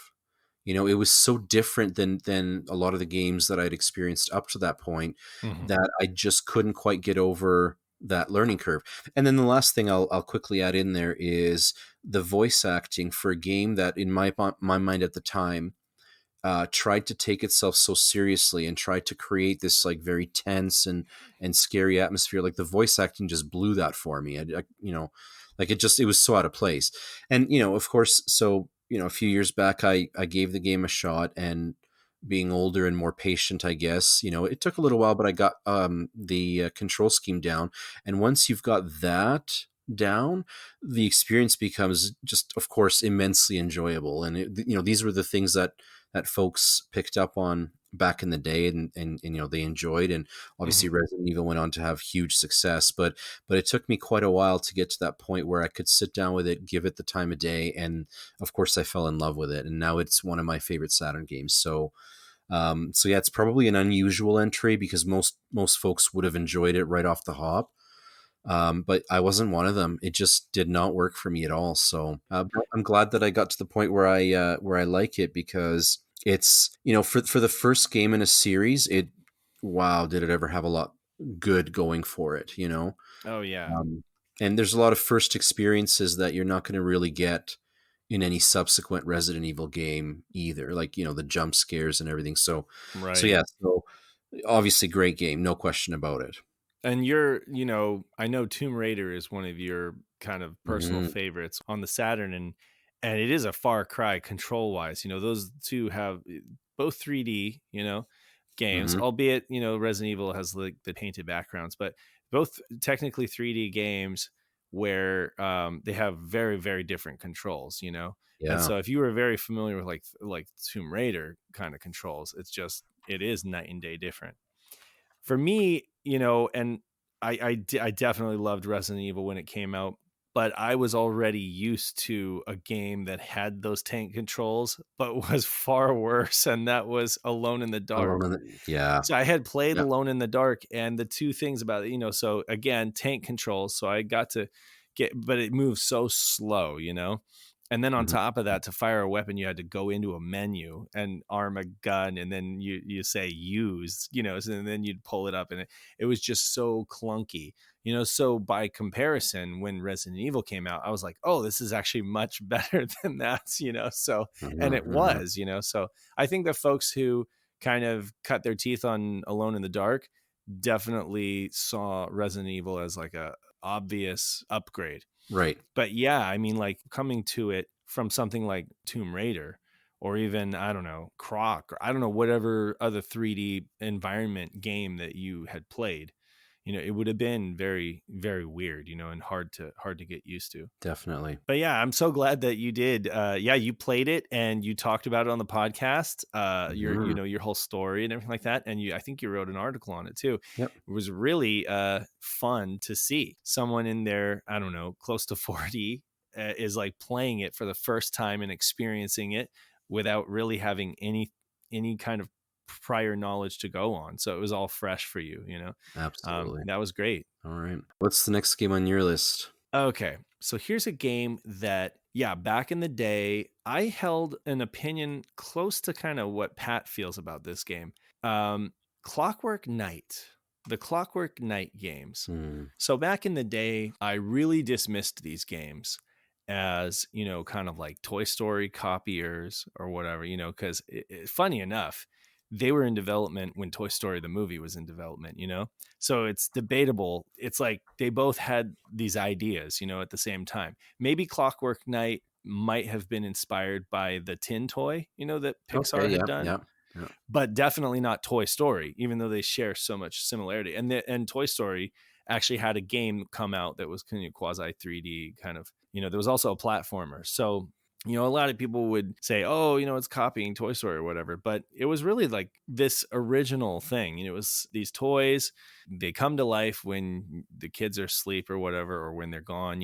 It was so different than a lot of the games that I'd experienced up to that point, Hmm. that I just couldn't quite get over that learning curve. And then the last thing I'll quickly add in there is the voice acting for a game that, in my mind at the time, tried to take itself so seriously and tried to create this like very tense and scary atmosphere. Like the voice acting just blew that for me. Like it was so out of place. And of course, so a few years back, I gave the game a shot, and being older and more patient, I guess, it took a little while, but I got the control scheme down. And once you've got that down, the experience becomes just, of course, immensely enjoyable. And these were the things that folks picked up on back in the day, and they enjoyed. And Hmm. obviously Resident Evil went on to have huge success, but it took me quite a while to get to that point where I could sit down with it, give it the time of day, and of course I fell in love with it, and now it's one of my favorite Saturn games. So yeah, it's probably an unusual entry, because most folks would have enjoyed it right off the hop. But I wasn't one of them. It just did not work for me at all. So but I'm glad that I got to the point where I like it, because it's, for the first game in a series, wow, did it ever have a lot good going for it. Oh yeah. Um, and there's a lot of first experiences that you're not going to really get in any subsequent Resident Evil game either, like the jump scares and everything. So Right. yeah, so obviously great game, no question about it. And I know Tomb Raider is one of your kind of personal Hmm. favorites on the Saturn, and it is a far cry control wise. Those two have both 3D, games, Hmm. albeit, Resident Evil has like the painted backgrounds, but both technically 3D games where they have very, very different controls. And Yeah. so if you were very familiar with like Tomb Raider kind of controls, it is night and day different for me, and I definitely loved Resident Evil when it came out, but I was already used to a game that had those tank controls, but was far worse, and that was Alone in the Dark. Alone in the Yeah. So I had played Yep. Alone in the Dark, and the two things about it, so again, tank controls. So I got to but it moves so slow. And then on Mhm. top of that, to fire a weapon, you had to go into a menu and arm a gun, and then you say use, and then you'd pull it up, and it was just so clunky. So by comparison, when Resident Evil came out, I was like, oh, this is actually much better than that. So, and Mhm, it mhm. was. So I think the folks who kind of cut their teeth on Alone in the Dark definitely saw Resident Evil as like a obvious upgrade. Right. But yeah, I mean, like coming to it from something like Tomb Raider, or even, I don't know, Croc, or I don't know, whatever other 3D environment game that you had played, it would have been very, very weird, and hard to get used to. Definitely. But yeah, I'm so glad that you did. Yeah, you played it and you talked about it on the podcast. Mhm. Your whole story and everything like that. And I think you wrote an article on it too. Yep. It was really fun to see someone in there. I don't know, close to 40 is like playing it for the first time and experiencing it without really having any kind of prior knowledge to go on. So it was all fresh for you. Absolutely. That was great. All right. What's the next game on your list? Okay. So here's a game that, yeah, back in the day, I held an opinion close to kind of what Pat feels about this game. Um, Clockwork Knight. the Clockwork Knight games. Mm. So back in the day, I really dismissed these games as, kind of like Toy Story copiers or whatever, because funny enough, they were in development when Toy Story the movie was in development. So it's debatable. It's like they both had these ideas, at the same time. Maybe Clockwork Knight might have been inspired by the Tin Toy, that Okay, Pixar had yeah, done, yeah, yeah. but definitely not Toy Story, even though they share so much similarity. And Toy Story actually had a game come out that was kind of quasi 3D kind of, there was also a platformer. So, a lot of people would say, oh, it's copying Toy Story or whatever, but it was really like this original thing. It was these toys, they come to life when the kids are asleep or whatever, or when they're gone.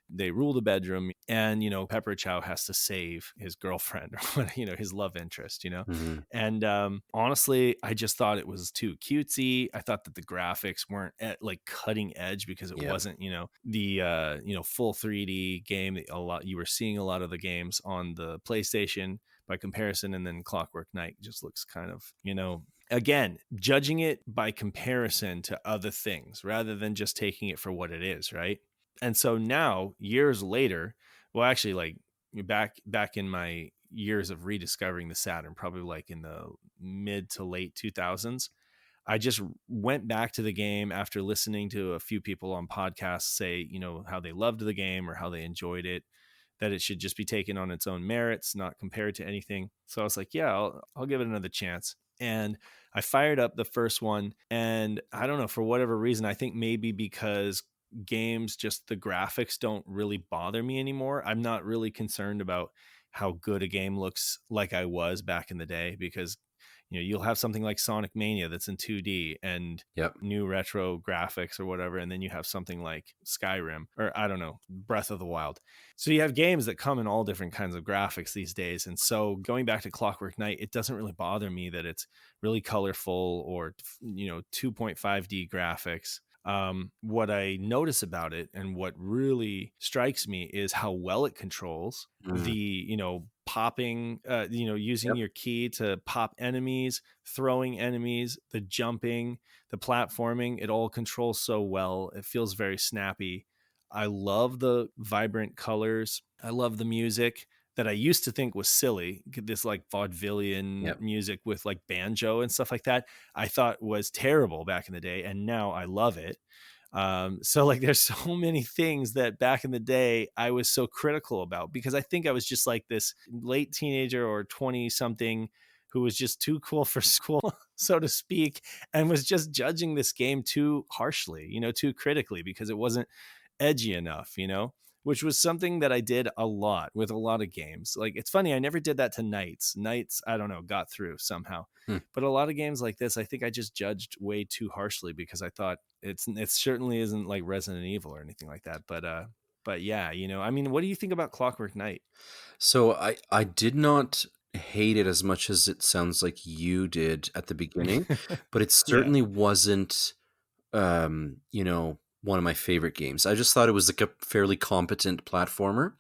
They rule the bedroom, and Pepper Chow has to save his girlfriend or his love interest. Mhm. And honestly, I just thought it was too cutesy. I thought that the graphics weren't at like cutting edge, because it Yeah. wasn't the full 3D game that a lot you were seeing a lot of the games on the PlayStation by comparison. And then Clockwork Knight just looks kind of again, judging it by comparison to other things rather than just taking it for what it is, right? And so now, years later, well, actually, like back in my years of rediscovering the Saturn, probably like in the mid to late 2000s, I just went back to the game after listening to a few people on podcasts say, how they loved the game or how they enjoyed it, that it should just be taken on its own merits, not compared to anything. So I was like, yeah, I'll give it another chance. And I fired up the first one. And I don't know, for whatever reason, I think maybe because games, just the graphics don't really bother me anymore. I'm not really concerned about how good a game looks like I was back in the day, because you'll have something like Sonic Mania that's in 2D and Yep. new retro graphics or whatever, and then you have something like Skyrim, or I don't know, Breath of the Wild. So you have games that come in all different kinds of graphics these days. And so going back to Clockwork Knight, it doesn't really bother me that it's really colorful or 2.5D graphics. What I notice about it and what really strikes me is how well it controls Mm. the, popping, using Yep. your key to pop enemies, throwing enemies, the jumping, the platforming. It all controls so well. It feels very snappy. I love the vibrant colors. I love the music that I used to think was silly. This like vaudevillian Yep. music with like banjo and stuff like that, I thought was terrible back in the day. And now I love it. So like there's so many things that back in the day I was so critical about, because I think I was just like this late teenager or 20 something who was just too cool for school, so to speak, and was just judging this game too harshly, too critically, because it wasn't edgy enough, which was something that I did a lot with a lot of games. Like, it's funny, I never did that to Knights. Knights, I don't know, got through somehow. Hmm. But a lot of games like this, I think I just judged way too harshly, because I thought it certainly isn't like Resident Evil or anything like that. But yeah, I mean, what do you think about Clockwork Knight? So I did not hate it as much as it sounds like you did at the beginning, but it Yeah. certainly wasn't one of my favorite games. I just thought it was like a fairly competent platformer.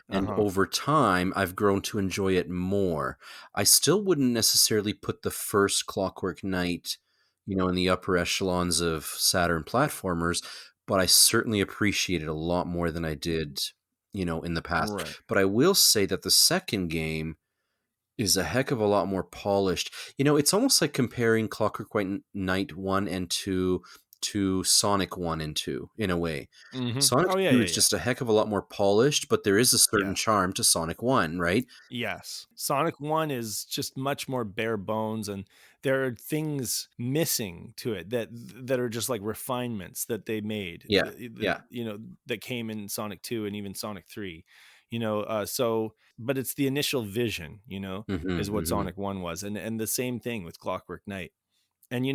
And Uh-huh. over time, I've grown to enjoy it more. I still wouldn't necessarily put the first Clockwork Knight, in the upper echelons of Saturn platformers, but I certainly appreciate it a lot more than I did, in the past. Right. But I will say that the second game is a heck of a lot more polished. It's almost like comparing Clockwork Knight 1 and 2 to Sonic 1 and 2 in a way. Sonic Oh yeah, 2 yeah, is yeah. just a heck of a lot more polished, but there is a certain Yes. charm to Sonic 1, right? Yes. Sonic 1 is just much more bare bones, and there are things missing to it that are just like refinements that they made, Yeah, yeah. that came in Sonic 2 and even Sonic 3. So but it's the initial vision, Mhm, is what mhm. Sonic 1 was. And the same thing with Clockwork Knight. And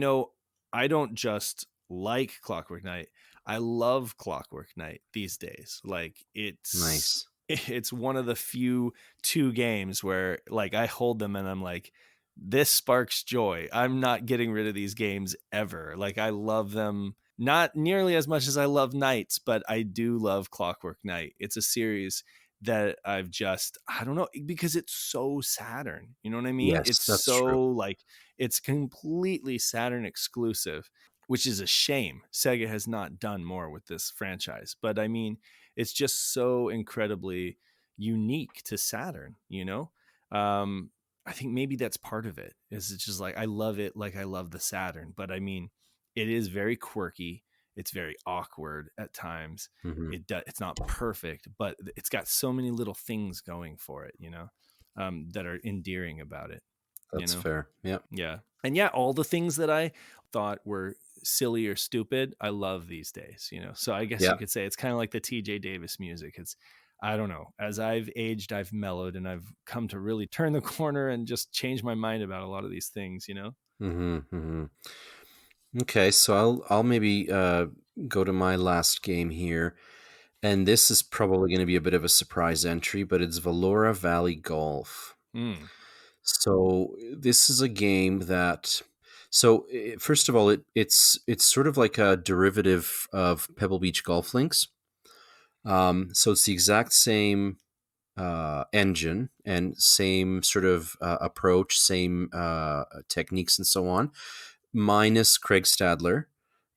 I don't just like Clockwork Knight. I love Clockwork Knight these days. Like, it's Nice. it's one of the few two games where like I hold them and I'm like, this sparks joy. I'm not getting rid of these games ever. Like, I love them not nearly as much as I love Knights, but I do love Clockwork Knight. It's a series that I don't know, because it's so Saturn. You know what I mean? Yes, It's that's so true. like, it's completely Saturn exclusive. which is a shame. Sega has not done more with this franchise, but I mean, it's just so incredibly unique to Saturn, you know? Um, I think maybe that's part of it. Is it's just like I love it like I love the Saturn, but I mean, it is very quirky. It's very awkward at times. Hmm. It's not perfect, but it's got so many little things going for it, that are endearing about it, you That's know? fair. Yeah. Yeah. And yeah, all the things that I thought were silly or stupid, I love these days, So I guess Yeah. you could say it's kind of like the TJ Davis music. I don't know. As I've aged, I've mellowed and I've come to really turn the corner and just change my mind about a lot of these things. Hmm. Hmm. Okay, so I'll maybe go to my last game here, and this is probably going to be a bit of a surprise entry, but it's Valora Valley Golf. Mm, So this is a game that, so first of all, it's sort of like a derivative of Pebble Beach Golf Links. So it's the exact same engine and same sort of approach, same techniques, and so on, minus Craig Stadler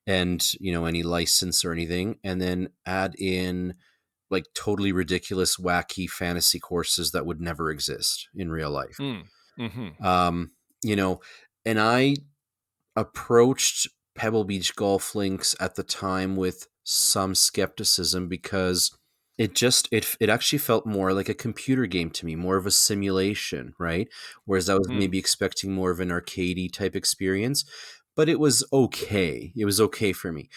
and any license or anything, and then add in like totally ridiculous, wacky fantasy courses that would never exist in real life. mm, mm-hmm. Um, you know, and I approached Pebble Beach Golf Links at the time with some skepticism because it actually felt more like a computer game to me, more of a simulation, right? Whereas I was Mm, maybe expecting more of an arcadey type experience, but it was okay. It was okay for me.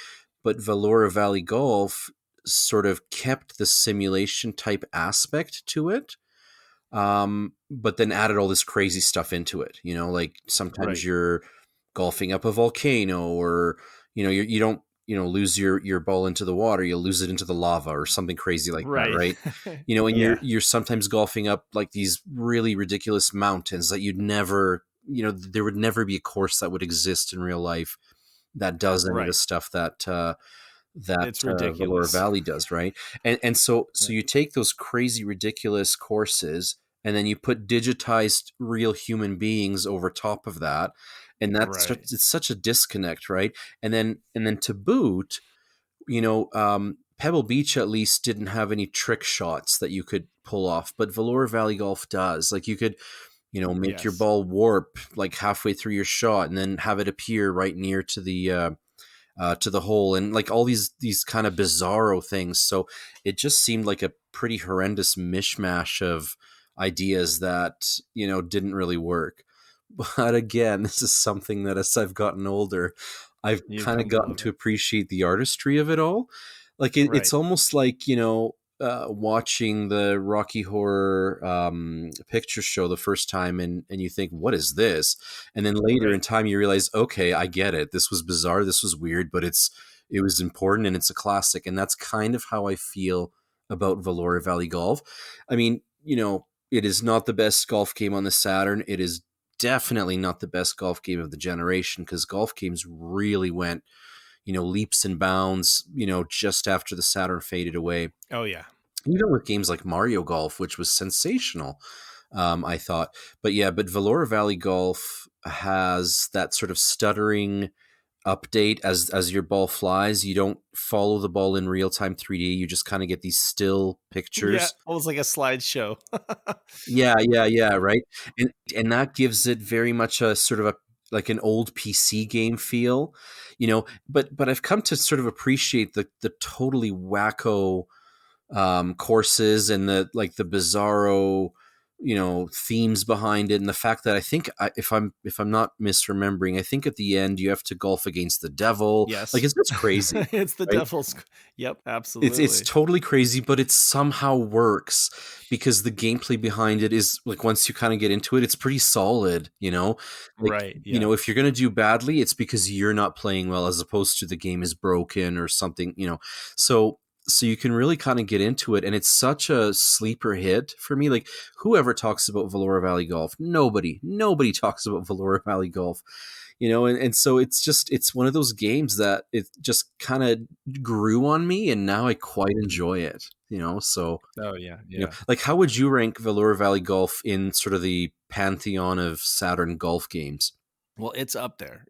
But Valora Valley Golf sort of kept the simulation type aspect to it, but then added all this crazy stuff into it. Like sometimes right. you're golfing up a volcano, or you don't lose your ball into the water, you'll lose it into the lava or something crazy like that, Right. right? And you're Yeah. you're sometimes golfing up like these really ridiculous mountains that you'd never, there would never be a course that would exist in real life that does any of the Right. stuff that It's Valora ridiculous. Valley does, right? And so Yeah. you take those crazy, ridiculous courses, and then you put digitized real human beings over top of that, and Right. it's such a disconnect, right? And then to boot, Pebble Beach at least didn't have any trick shots that you could pull off, but Valora Valley Golf does. Like you could, make your Yes. ball warp like halfway through your shot, and then have it appear right near to the hole, and like all these kind of bizarro things. So it just seemed like a pretty horrendous mishmash of ideas that didn't really work. But again, this is something that as I've gotten older, I've You've kind of come to gotten love to it. appreciate the artistry of it all. Like it's Right. almost like watching the Rocky Horror Picture Show the first time, and you think, what is this? And then later in Right. time you realize, okay, I get it, this was bizarre, this was weird, but it was important, and it's a classic. And that's kind of how I feel about Valora Valley Golf. I mean, it is not the best golf game on the Saturn. It is definitely not the best golf game of the generation, because golf games really went leaps and bounds just after the Saturn faded away, Oh yeah. even with games like Mario Golf, which was sensational, I thought. But Valora Valley Golf has that sort of stuttering update as your ball flies. You don't follow the ball in real time 3D. You just kind of get these still Yeah. pictures. Almost like a slideshow. Yeah, yeah, yeah, right. And that gives it very much a sort of a like an old PC game feel, but I've come to sort of appreciate the totally wacko courses, and the bizarro themes behind it, and the fact that I think if I'm not misremembering, I think at the end you have to golf against the devil. Like Yes. it's just crazy, It's the right? devil's. Yep, It's absolutely. totally crazy, but it somehow works because the gameplay behind it is like, once you kind of get into it, it's pretty solid, like, Right. Yeah. if you're going to do badly, it's because you're not playing well, as opposed to the game is broken or something. So you can really kind of get into it, and it's such a sleeper hit for me. Like, whoever talks about Valora Valley Golf? Nobody talks about Valora Valley Golf. And so it's one of those games that it just kind of grew on me, and now I quite enjoy it. So Oh yeah. Yeah. like, how would you rank Valora Valley Golf in sort of the pantheon of Saturn golf games? Well, it's up there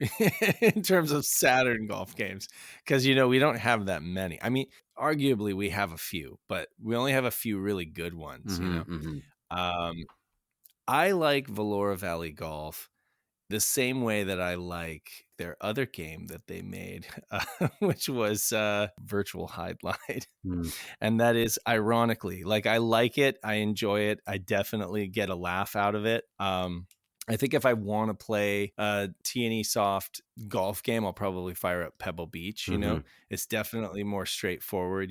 in terms of Saturn golf games because, we don't have that many. I mean, arguably we have a few, but we only have a few really good ones. Hmm. Um, I like Valora Valley Golf the same way that I like their other game that they made, which was Virtual Highlight. Mm. And that is ironically, like I like it, I enjoy it, I definitely get a laugh out of it. I think if I want to play a T&E soft golf game, I'll probably fire up Pebble Beach. Hmm. It's definitely more straightforward.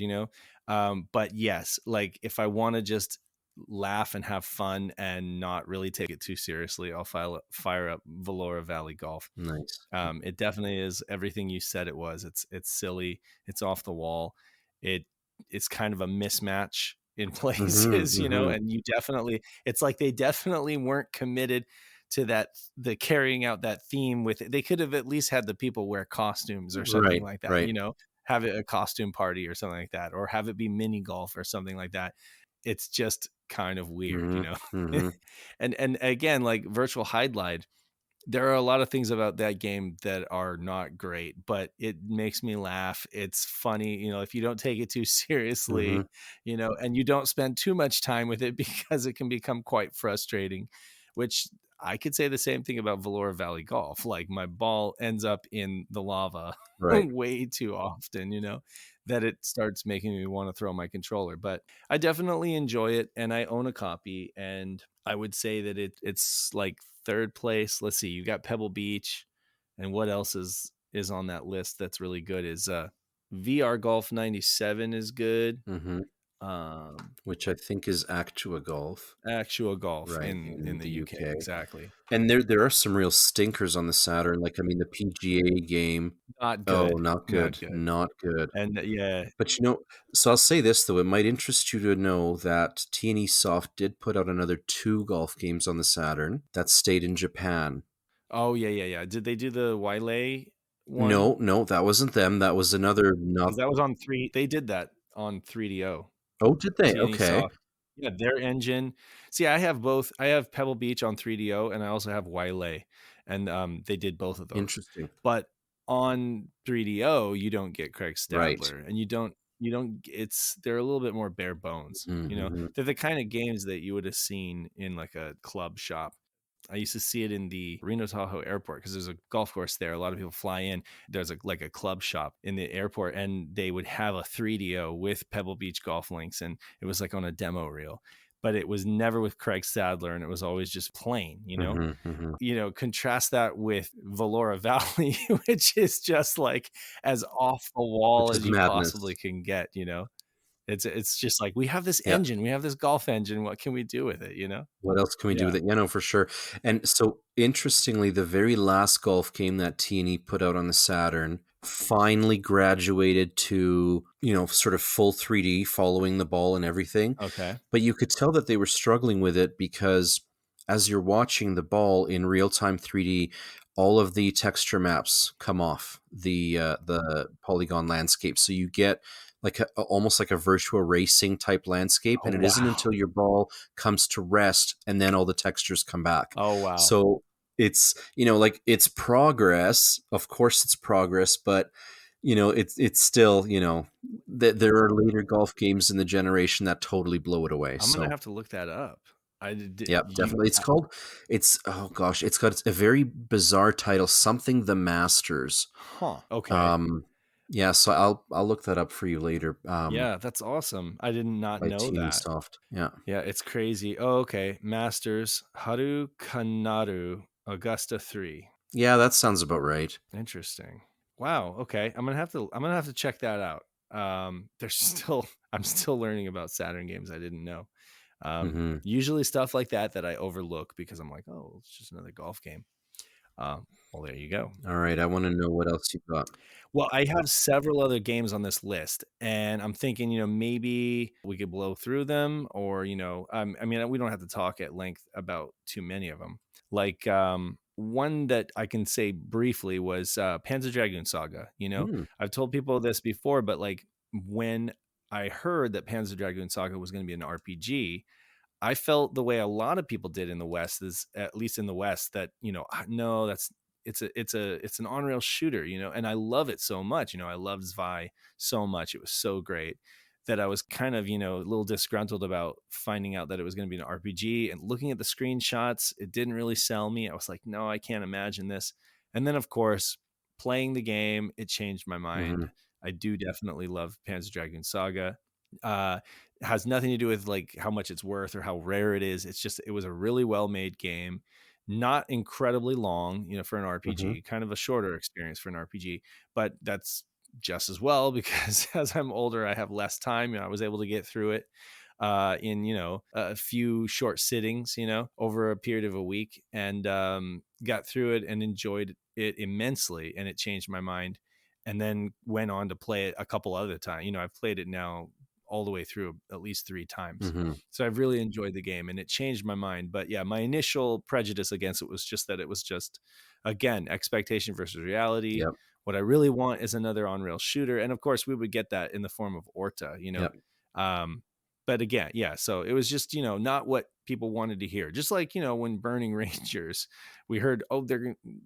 But yes, like if I want to just laugh and have fun and not really take it too seriously, I'll fire up Valora Valley Golf. Nice. It definitely is everything you said it was. It's silly. It's off the wall. It's kind of a mismatch in Hmm. places, Hmm. and it's like they definitely weren't committed to the carrying out that theme with it. They could have at least had the people wear costumes or something Right. like that, Right. have it a costume party or something like that, or have it be mini golf or something like that. It's just kind of Hmm. weird. Hmm. And again, like Virtual Highlight, there are a lot of things about that game that are not great, but it makes me laugh. It's funny, if you don't take it too Hmm. seriously, and you don't spend too much time with it because it can become quite frustrating, which I could say the same thing about Valora Valley Golf. Like my ball ends up in the lava Right. way too often, that it starts making me want to throw my controller. But I definitely enjoy it and I own a copy, and I would say that it's like third place. Let's see, you got Pebble Beach, and what else is on that list that's really good is VR Golf 97 is good. Hmm. Um Which I think is Actua Golf, Actual Golf right, in in the the UK, UK. exactly. And there are some real stinkers on the Saturn. Like, I mean, the PGA game. Not Oh, good. not Not good. good. Not good. And yeah. But so I'll say this though, it might interest you to know that T&E Soft did put out another two golf games on the Saturn that stayed in Japan. Oh yeah, yeah, yeah. Did they do the Wailea one? No, no, that wasn't them. That was another not. Because that was on three. They did that on 3DO. Oh, did they? T&E Okay. Soft. Yeah, their engine. See, I have both. I have Pebble Beach on 3DO, and I also have Wailea, and they did both of those. Interesting. But on 3DO, you don't get Craig Right. Stadler, and you don't. They're a little bit more bare bones. Mm-hmm. They're the kind of games that you would have seen in like a club shop. I used to see it in the Reno Tahoe airport because there's a golf course there. A lot of people fly in. There's like a club shop in the airport, and they would have a 3DO with Pebble Beach golf links, and it was like on a demo reel. But it was never with Craig Stadler, and it was always just plain. Mm-hmm. Mm-hmm. Contrast that with Valora Valley, which is just like as off the Which wall is as you possibly madness. can get. It's just like we have this Yeah. engine, we have this golf engine. What can we do with it? What else can we do Yeah. with it? Yeah, no, for sure. And so interestingly, the very last golf game that T&E put out on the Saturn finally graduated to, sort of full 3D, following the ball and everything. Okay. But you could tell that they were struggling with it because as you're watching the ball in real-time 3D, all of the texture maps come off the polygon landscape. So you get like almost like a virtual racing type landscape, Oh and it isn't wow. until your ball comes to rest and then all the textures come back. Oh wow. So it's like it's progress. Of course, it's progress, but it's still that there are later golf games in the generation that totally blow it away. I'm gonna So have to look that up. I did yeah, you definitely. It's oh gosh, it's got a very bizarre title, something the Masters. huh. Okay. Um, yeah, so I'll look that up for you later. Yeah, that's awesome. I did not By know Teeny that. Soft. Yeah. Yeah, it's crazy. Oh, okay. Masters Haru Kanadu Augusta 3. Yeah, that sounds about right. Interesting. Wow. Okay. I'm gonna have to check that out. There's still I'm still learning about Saturn games I didn't know. Hmm. Usually stuff like that I overlook because I'm like, oh, it's just another golf game. Well, there you go. All right, I want to know what else you got. Well, I have several other games on this list, and I'm thinking, maybe we could blow through them, or I mean, we don't have to talk at length about too many of them. Like one that I can say briefly was Panzer Dragoon Saga. Hmm. I've told people this before, but like when I heard that Panzer Dragoon Saga was going to be an RPG, I felt the way a lot of people did in the West, is at least in the West, that no, it's an on-rail shooter, and I love it so much. I loved Zwei so much. It was so great that I was kind of, a little disgruntled about finding out that it was going to be an RPG, and looking at the screenshots, it didn't really sell me. I was like, no, I can't imagine this. And then of course, playing the game, it changed my mind. Hmm. I do definitely love Panzer Dragoon Saga. Uh, has nothing to do with like how much it's worth or how rare it is. It's just it was a really well made game, not incredibly long, for an Hmm. RPG, kind of a shorter experience for an RPG, but that's just as well because as I'm older, I have less time. I was able to get through it in a few short sittings, over a period of a week, and got through it and enjoyed it immensely, and it changed my mind. And then went on to play it a couple other times. I've played it now all the way through at least 3 times. Hmm. So I've really enjoyed the game, and it changed my mind. But yeah, my initial prejudice against it was just that it was just, again, expectation versus reality. Yep. What I really want is another on rail shooter. And of course, we would get that in the form of Orta, Yep. Um, but again, yeah, so it was just, not what people wanted to hear. Just like, when Burning Rangers, we heard, oh,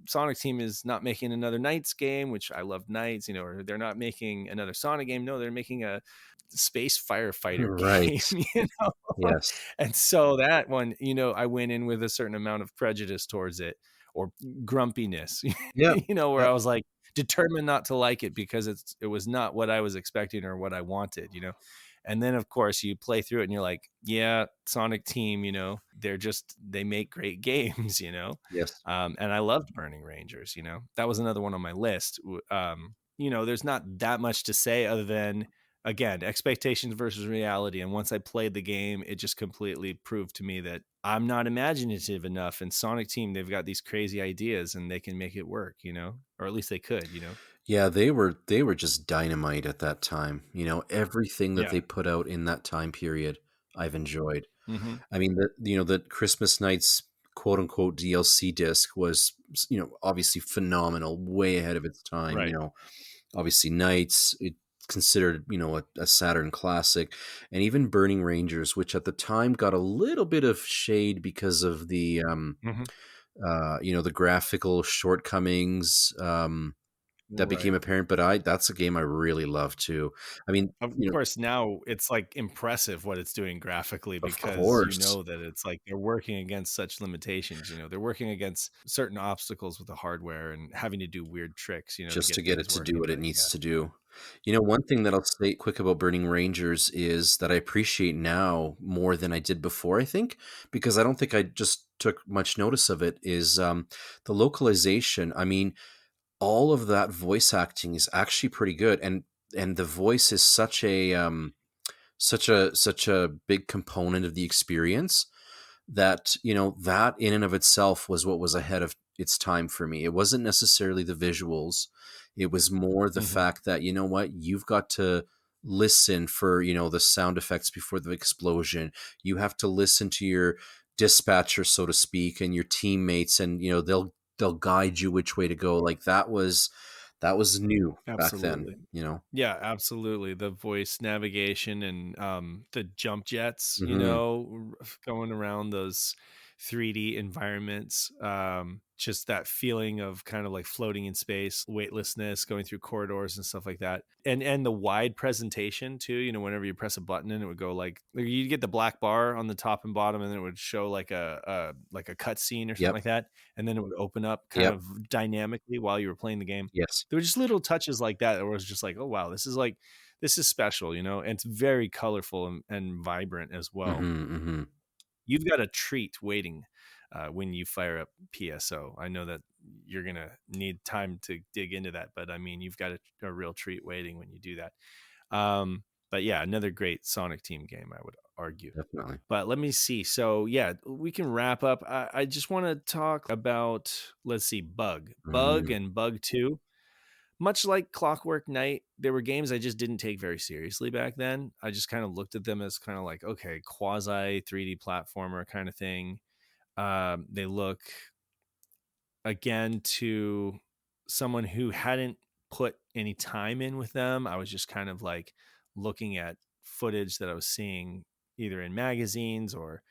Sonic Team is not making another Knights game, which I love Knights, or they're not making another Sonic game. No, they're making a space firefighter Right. game, you know? Yes. And so that one, I went in with a certain amount of prejudice towards it, or grumpiness, Yep. where I Yep. was like determined not to like it because it was not what I was expecting or what I wanted. And then of course you play through it and you're like, yeah, Sonic Team, they make great games. Yes. And I loved Burning Rangers. That was another one on my list. There's not that much to say other than, again, expectations versus reality. And once I played the game, it just completely proved to me that I'm not imaginative enough. And Sonic Team, they've got these crazy ideas and they can make it work, or at least they could. Yeah, they were just dynamite at that time. Everything that Yeah. they put out in that time period, I've enjoyed. Hmm. I mean, the Christmas Nights quote unquote DLC disc was, obviously phenomenal, way ahead of its time. Right. Obviously Nights, it considered, a Saturn classic, and even Burning Rangers, which at the time got a little bit of shade because of the, Hmm. the graphical shortcomings, that became Right. apparent. But that's a game I really love too. I mean, Of course, now it's like impressive what it's doing graphically of because course, that it's like they're working against such limitations. They're working against certain obstacles with the hardware and having to do weird tricks, to just to get get it things to do working. what it But needs yeah. to do. One thing that I'll say quick about Burning Rangers is that I appreciate now more than I did before, I think, because I don't think I just took much notice of it, is the localization. I mean, all of that voice acting is actually pretty good, and the voice is such a big component of the experience that that in and of itself was what was ahead of its time for me. It wasn't necessarily the visuals, it was more the Hmm. fact that what, you've got to listen for the sound effects before the explosion. You have to listen to your dispatcher, so to speak, and your teammates, and they'll guide you which way to go. Like that was new back then. Absolutely. Yeah, absolutely. The voice navigation and the jump jets, Hmm. going around those 3D environments. Just that feeling of kind of like floating in space, weightlessness, going through corridors and stuff like that. And the wide presentation too, whenever you press a button and it would go like you get the black bar on the top and bottom, and then it would show like a cut scene or something Yep. like that. And then it would open up kind Yep. of dynamically while you were playing the game. Yes. There were just little touches like that that was just like, oh wow, this is special, and it's very colorful and vibrant as well. Hmm. Hmm. You've got a treat waiting when you fire up PSO. I know that you're gonna need time to dig into that, but I mean, you've got a real treat waiting when you do that. But yeah, another great Sonic Team game, I would argue. Definitely. But let me see. So yeah, we can wrap up. I just want to talk about, let's see, Bug Mm. and Bug 2. Much like Clockwork Knight, there were games I just didn't take very seriously back then. I just kind of looked at them as kind of like, okay, quasi 3D platformer kind of thing. They look, again, to someone who hadn't put any time in with them. I was just kind of like looking at footage that I was seeing either in magazines or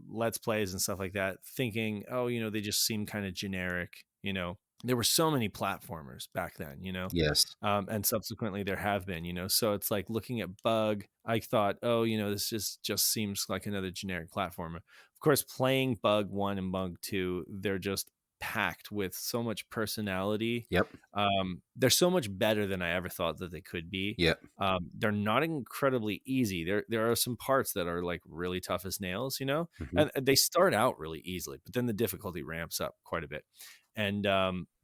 let's plays and stuff like that, thinking, oh, they just seem kind of generic. There were so many platformers back then, Yes. and subsequently there have been, so it's like looking at Bug, I thought, oh, this just seems like another generic platformer. Of course, playing Bug 1 and Bug 2, they're just packed with so much personality. Yep. They're so much better than I ever thought that they could be. Yep. They're not incredibly easy. There are some parts that are like really tough as nails, Hmm. and they start out really easily, but then the difficulty ramps up quite a bit. And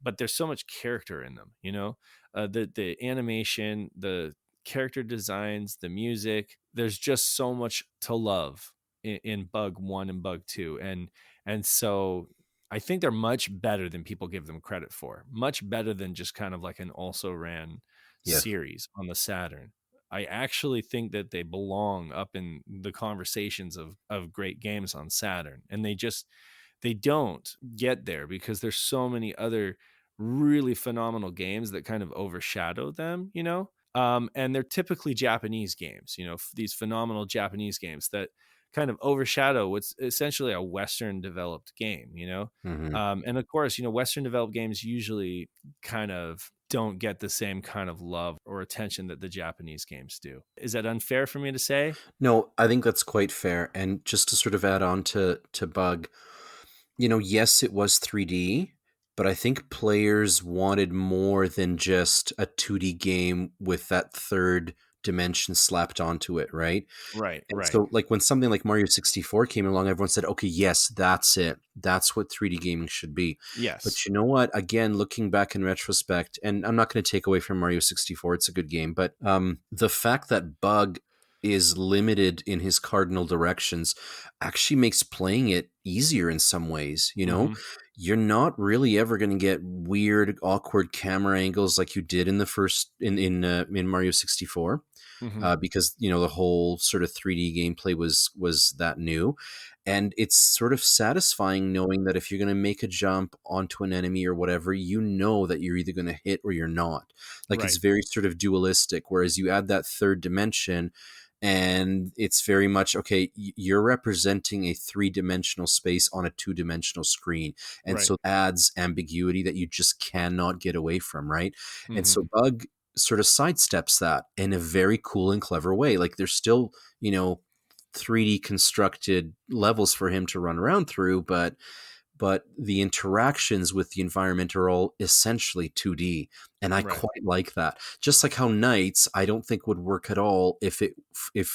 but there's so much character in them, the animation, the character designs, the music. There's just so much to love in Bug 1 and Bug 2, and so I think they're much better than people give them credit for. Much better than just kind of like an also ran Yes. series on the Saturn. I actually think that they belong up in the conversations of great games on Saturn, and they don't get there because there's so many other really phenomenal games that kind of overshadow them, and they're typically Japanese games, these phenomenal Japanese games that kind of overshadow what's essentially a Western developed game, Hmm. and of course, Western developed games usually kind of don't get the same kind of love or attention that the Japanese games do. Is that unfair for me to say? No, I think that's quite fair. And just to sort of add on to Bug, yes, it was 3D, but I think players wanted more than just a 2D game with that third dimension slapped onto it, right? Right, And right. so, like, when something like Mario 64 came along, everyone said, okay, yes, that's it. That's what 3D gaming should be. Yes. But you know what? Again, looking back in retrospect, and I'm not going to take away from Mario 64, it's a good game, but the fact that Bug is limited in his cardinal directions actually makes playing it easier in some ways. Hmm. You're not really ever going to get weird, awkward camera angles like you did in the first in Mario 64, Hmm. because the whole sort of 3D gameplay was that new, and it's sort of satisfying knowing that if you're going to make a jump onto an enemy or whatever, that you're either going to hit or you're not. Like, it's Right. very sort of dualistic. Whereas you add that third dimension, and it's very much okay. You're representing a three-dimensional space on a two-dimensional screen, and Right. so adds ambiguity that you just cannot get away from, right? And Hmm. so Bug sort of sidesteps that in a very cool and clever way. Like, there's still, 3D constructed levels for him to run around through, but the interactions with the environment are all essentially 2D. And I Right. quite like that. Just like how Knights, I don't think would work at all if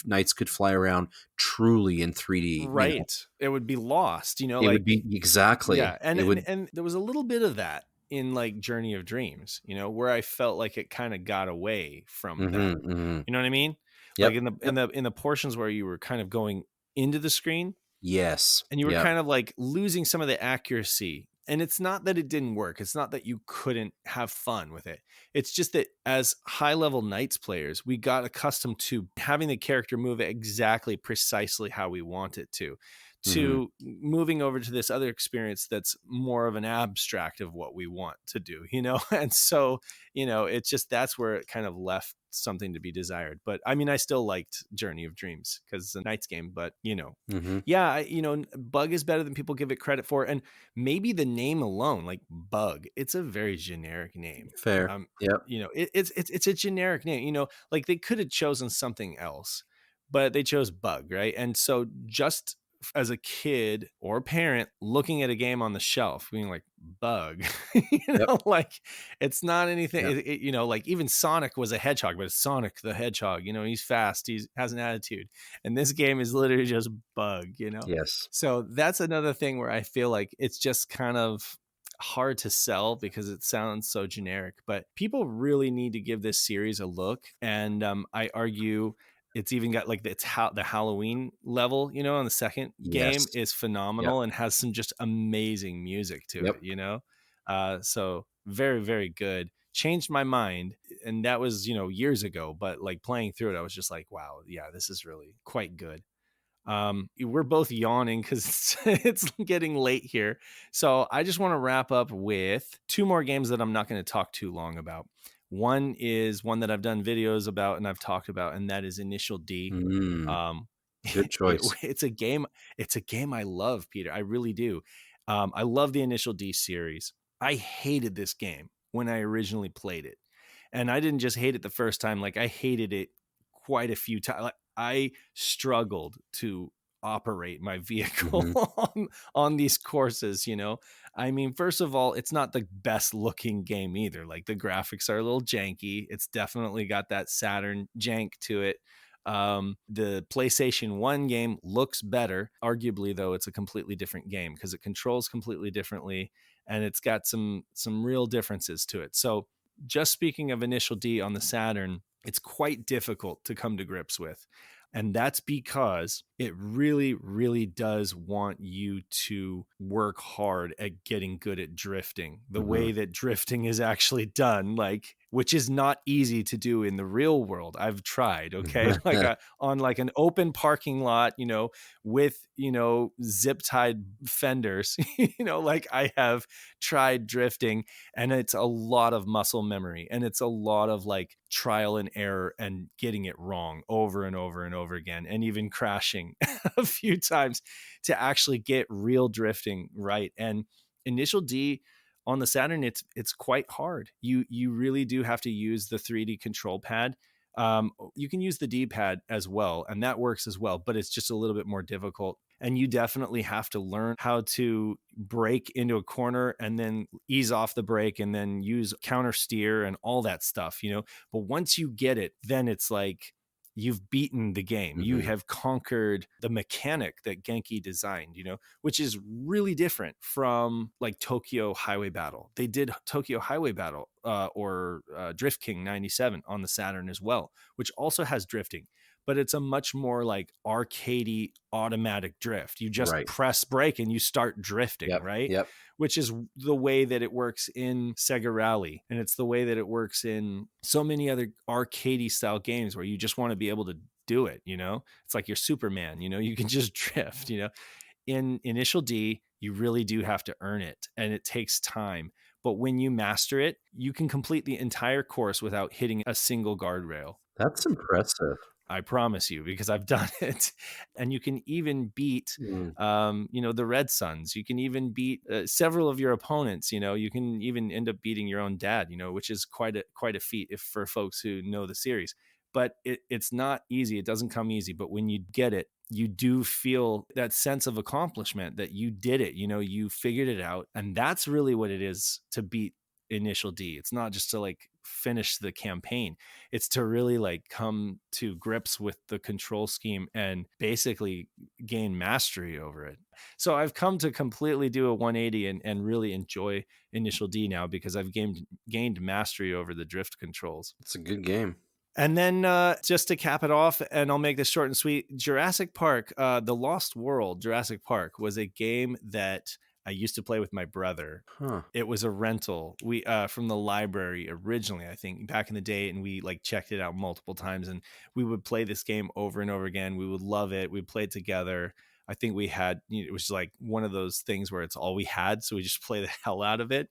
Knights could fly around truly in 3D. Right. It would be lost, It would be yeah. exactly. And, It and would. and there was a little bit of that in like Journey of Dreams, where I felt like it kind of got away from Hmm. that. Hmm. You know what I mean? Like Yep. in the in Yep. the in the portions where you were kind of going into the screen, Yes. and you were Yep. kind of like losing some of the accuracy. And it's not that it didn't work. It's not that you couldn't have fun with it. It's just that as high level Knights players, we got accustomed to having the character move exactly precisely how we want it Hmm. to moving over to this other experience that's more of an abstract of what we want to do, And so, it's just that's where it kind of left something to be desired. But I mean, I still liked Journey of Dreams because it's a Knights game, but Hmm. yeah, Bug is better than people give it credit for. And maybe the name alone, like Bug, it's a very generic name. Fair. Yep. It's a generic name, like they could have chosen something else, but they chose Bug, right? And so just as a kid or parent looking at a game on the shelf being like Bug, Yep. like it's not anything, Yep. like even Sonic was a hedgehog, but it's Sonic the Hedgehog, he's fast, he has an attitude, and this game is literally just Bug, Yes. so that's another thing where I feel like it's just kind of hard to sell because it sounds so generic, but people really need to give this series a look. And I argue it's even got like the Halloween level, on the second game Yes. is Yep. phenomenal and has some just amazing music to Yep. it. So very, very good. Changed my mind. And that was, years ago, but like playing through it, I was just like, wow, yeah, this is really quite good. We're both yawning because it's getting late here, so I just want to wrap up with two more games that I'm not going to talk too long about. One is one that I've done videos about and I've talked about, and that is Initial D. Mm. um Good choice. It's a game. It's a game I love, Peter. I really do. I love the Initial D series. I hated this game when I originally played it, and I didn't just hate it the first time. Like I hated it quite a few times. Like, I struggled to operate my vehicle Hmm. on these courses. I mean, first of all, it's not the best looking game either. Like the graphics are a little janky. It's definitely got that Saturn jank to it. The PlayStation 1 game looks better. Arguably, though, it's a completely different game because it controls completely differently and it's got some real differences to it. So, just speaking of Initial D on the Saturn, it's quite difficult to come to grips with. And that's because it really, really does want you to work hard at getting good at drifting, the Hmm. way that drifting is actually done, like, which is not easy to do in the real world. I've tried, okay? Like on like an open parking lot, with, zip tied fenders, like I have tried drifting, and it's a lot of muscle memory and it's a lot of like trial and error and getting it wrong over and over and over again, and even crashing a few times to actually get real drifting right. And Initial D on the Saturn, it's quite hard. You really do have to use the 3D control pad. You can use the D-pad as well, and that works as well, but it's just a little bit more difficult. And you definitely have to learn how to brake into a corner and then ease off the brake and then use counter steer and all that stuff. But once you get it, then it's like you've beaten the game. You Hmm. have conquered the mechanic that Genki designed, which is really different from like Tokyo Highway Battle. They did Tokyo Highway Battle or Drift King 97 on the Saturn as well, which also has drifting, but it's a much more like arcadey automatic drift. You just Right. press brake and you start drifting, Yep. right? Yep. Which is the way that it works in Sega Rally. And it's the way that it works in so many other arcadey style games where you just want to be able to do it. It's like you're Superman, you can just drift. In Initial D, you really do have to earn it and it takes time. But when you master it, you can complete the entire course without hitting a single guardrail. That's impressive. I promise you, because I've done it. And you can even beat, Mm. the Red Suns. You can even beat several of your opponents. You can even end up beating your own dad. Which is quite a feat if for folks who know the series. But it's not easy. It doesn't come easy. But when you get it, you do feel that sense of accomplishment that you did it. You figured it out, and that's really what it is to beat Initial D. It's not just to like finish the campaign. It's to really like come to grips with the control scheme and basically gain mastery over it. So I've come to completely do a 180 and really enjoy Initial D now because I've gained mastery over the drift controls. It's a good game. And then just to cap it off, and I'll make this short and sweet, Jurassic Park, The Lost World, Jurassic Park was a game that I used to play with my brother. Huh. It was a rental we from the library originally, I think, back in the day, and we like checked it out multiple times, and we would play this game over and over again. We would love it. We'd play it together. I think we had, it was like one of those things where it's all we had, so we just play the hell out of it,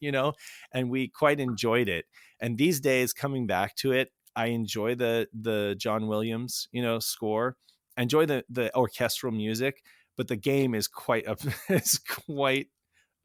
and we quite enjoyed it. And these days, coming back to it, I enjoy the John Williams, score. I enjoy the orchestral music, but the game is quite up. It's quite.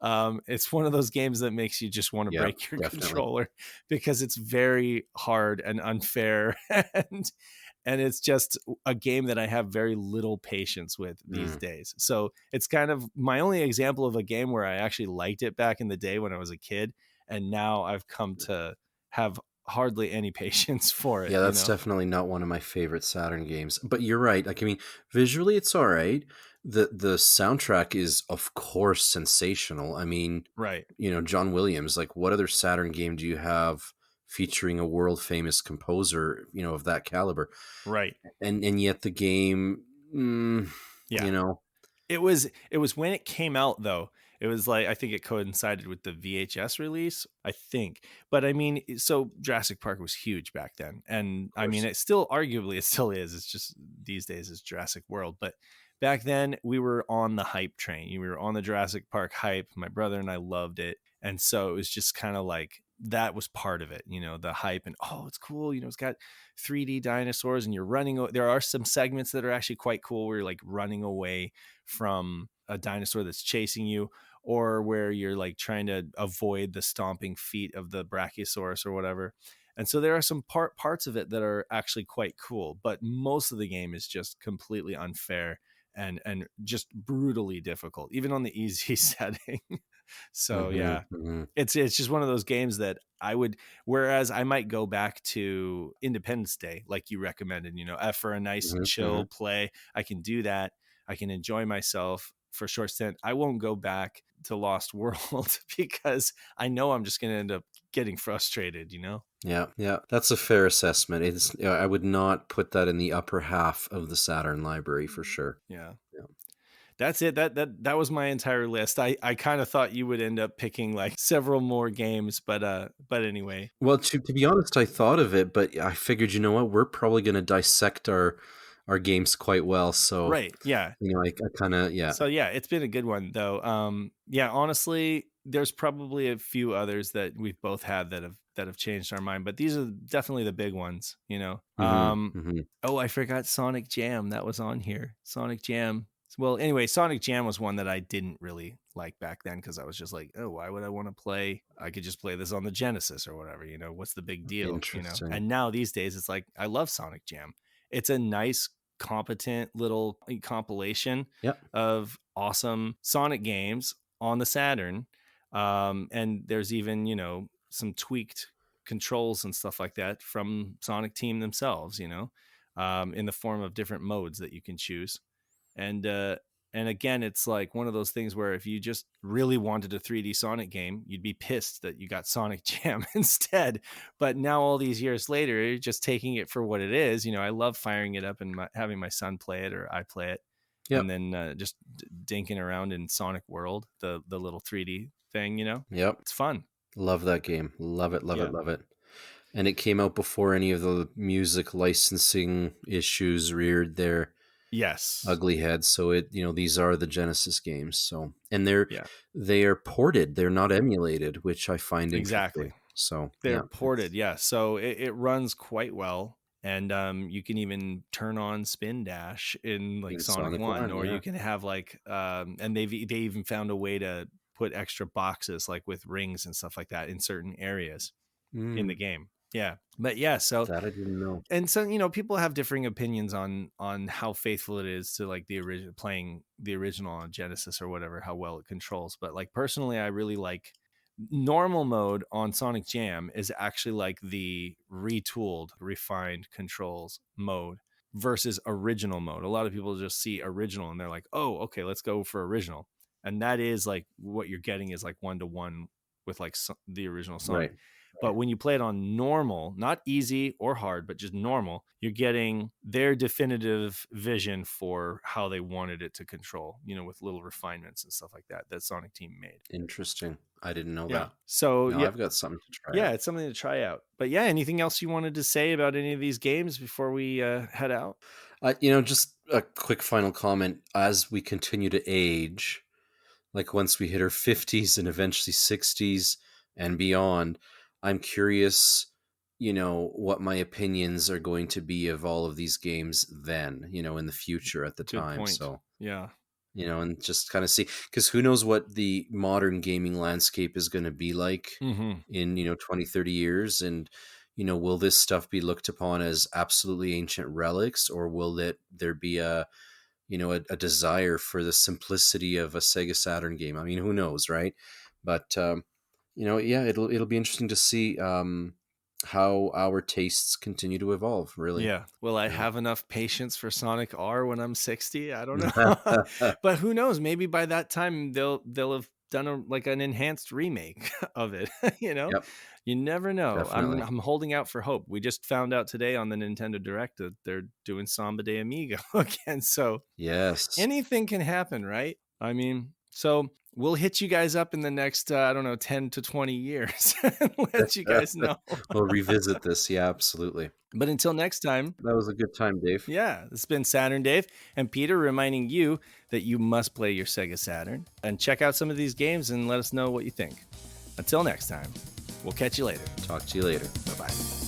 It's one of those games that makes you just want to Yep. break your Definitely. controller because it's very hard and unfair, and it's just a game that I have very little patience with these Mm. days. So it's kind of my only example of a game where I actually liked it back in the day when I was a kid, and now I've come to have hardly any patience for it. Yeah, that's definitely not one of my favorite Saturn games. But you're right. Like, I mean, visually it's all right. The soundtrack is of course sensational. I mean, Right, John Williams, like what other Saturn game do you have featuring a world famous composer, of that caliber? right, And yet the game, yeah. you know, It was when it came out though. It was like I think it coincided with the VHS release, I think. But I mean, so Jurassic Park was huge back then, and of I mean, course. it still arguably it still is. It's just these days it's Jurassic World, but back then we were on the hype train. We were on the Jurassic Park hype. My brother and I loved it, and so it was just kind of like that was part of it, the hype and, oh, it's cool. It's got 3D dinosaurs and you're running. There are some segments that are actually quite cool where you're like running away from a dinosaur that's chasing you, or where you're like trying to avoid the stomping feet of the Brachiosaurus or whatever. And so there are some parts of it that are actually quite cool, but most of the game is just completely unfair and just brutally difficult, even on the easy setting. So yeah, it's just one of those games that whereas I might go back to Independence Day, like you recommended, for a nice chill play, I can do that. I can enjoy myself for a short stint. I won't go back to Lost World because I know I'm just going to end up getting frustrated, Yeah, that's a fair assessment. I would not put that in the upper half of the Saturn library for sure. Yeah. That's it. That was my entire list. I kind of thought you would end up picking like several more games, but anyway. Well, to be honest, I thought of it, but I figured, you know what, we're probably going to dissect our games quite well. So right, yeah. I kind of, yeah. So yeah, it's been a good one though. Yeah, honestly, there's probably a few others that we've both had that have changed our mind, but these are definitely the big ones, Oh, I forgot Sonic Jam. That was on here. Sonic Jam. Well, anyway, Sonic Jam was one that I didn't really like back then because I was just like, oh, why would I want to play? I could just play this on the Genesis or whatever, what's the big deal? Interesting. And now these days it's like, I love Sonic Jam. It's a nice, competent little compilation of awesome Sonic games on the Saturn. And there's even, some tweaked controls and stuff like that from Sonic Team themselves, in the form of different modes that you can choose. And again, it's like one of those things where if you just really wanted a 3D Sonic game, you'd be pissed that you got Sonic Jam instead. But now all these years later, you're just taking it for what it is. I love firing it up and having my son play it or I play it. Yep. And then just dinking around in Sonic World, the little 3D thing, Yep. It's fun. Love that game. Love it, love it. And it came out before any of the music licensing issues reared their ugly head. So these are the Genesis games. So, and they are ported. They're not emulated, which I find interesting. So they're ported. Yeah. So it runs quite well. And you can even turn on Spin Dash in like Sonic 1, or you can have like, and they even found a way to put extra boxes like with rings and stuff like that in certain areas in the game. Yeah. But yeah, so that I didn't know. And so, people have differing opinions on how faithful it is to like the original, playing the original on Genesis or whatever, how well it controls. But like personally, I really like normal mode on Sonic Jam is actually like the retooled, refined controls mode versus original mode. A lot of people just see original and they're like, oh, okay, let's go for original. And that is like what you're getting is like 1-to-1 with like the original Sonic. Right. But when you play it on normal, not easy or hard, but just normal, you're getting their definitive vision for how they wanted it to control, with little refinements and stuff like that Sonic Team made. Interesting. I didn't know that. So I've got something to try out. Yeah, it's something to try out. But yeah, anything else you wanted to say about any of these games before we head out? Just a quick final comment. As we continue to age, like once we hit our 50s and eventually 60s and beyond, I'm curious, what my opinions are going to be of all of these games then, in the future at the time. Point. So, yeah. And just kind of see, because who knows what the modern gaming landscape is going to be like in, 20, 30 years. And, will this stuff be looked upon as absolutely ancient relics, or will there be a desire for the simplicity of a Sega Saturn game? I mean, who knows, right? But, it'll be interesting to see how our tastes continue to evolve, really. Yeah. Will I have enough patience for Sonic R when I'm 60? I don't know. But who knows? Maybe by that time they'll have done an enhanced remake of it. Yep. You never know. I'm holding out for hope. We just found out today on the Nintendo Direct that they're doing Samba de Amigo again. So yes, anything can happen, right? I mean, so we'll hit you guys up in the next, 10 to 20 years and let you guys know. We'll revisit this. Yeah, absolutely. But until next time. That was a good time, Dave. Yeah, it's been Saturn Dave and Peter reminding you that you must play your Sega Saturn and check out some of these games and let us know what you think. Until next time. We'll catch you later. Talk to you later. Bye-bye.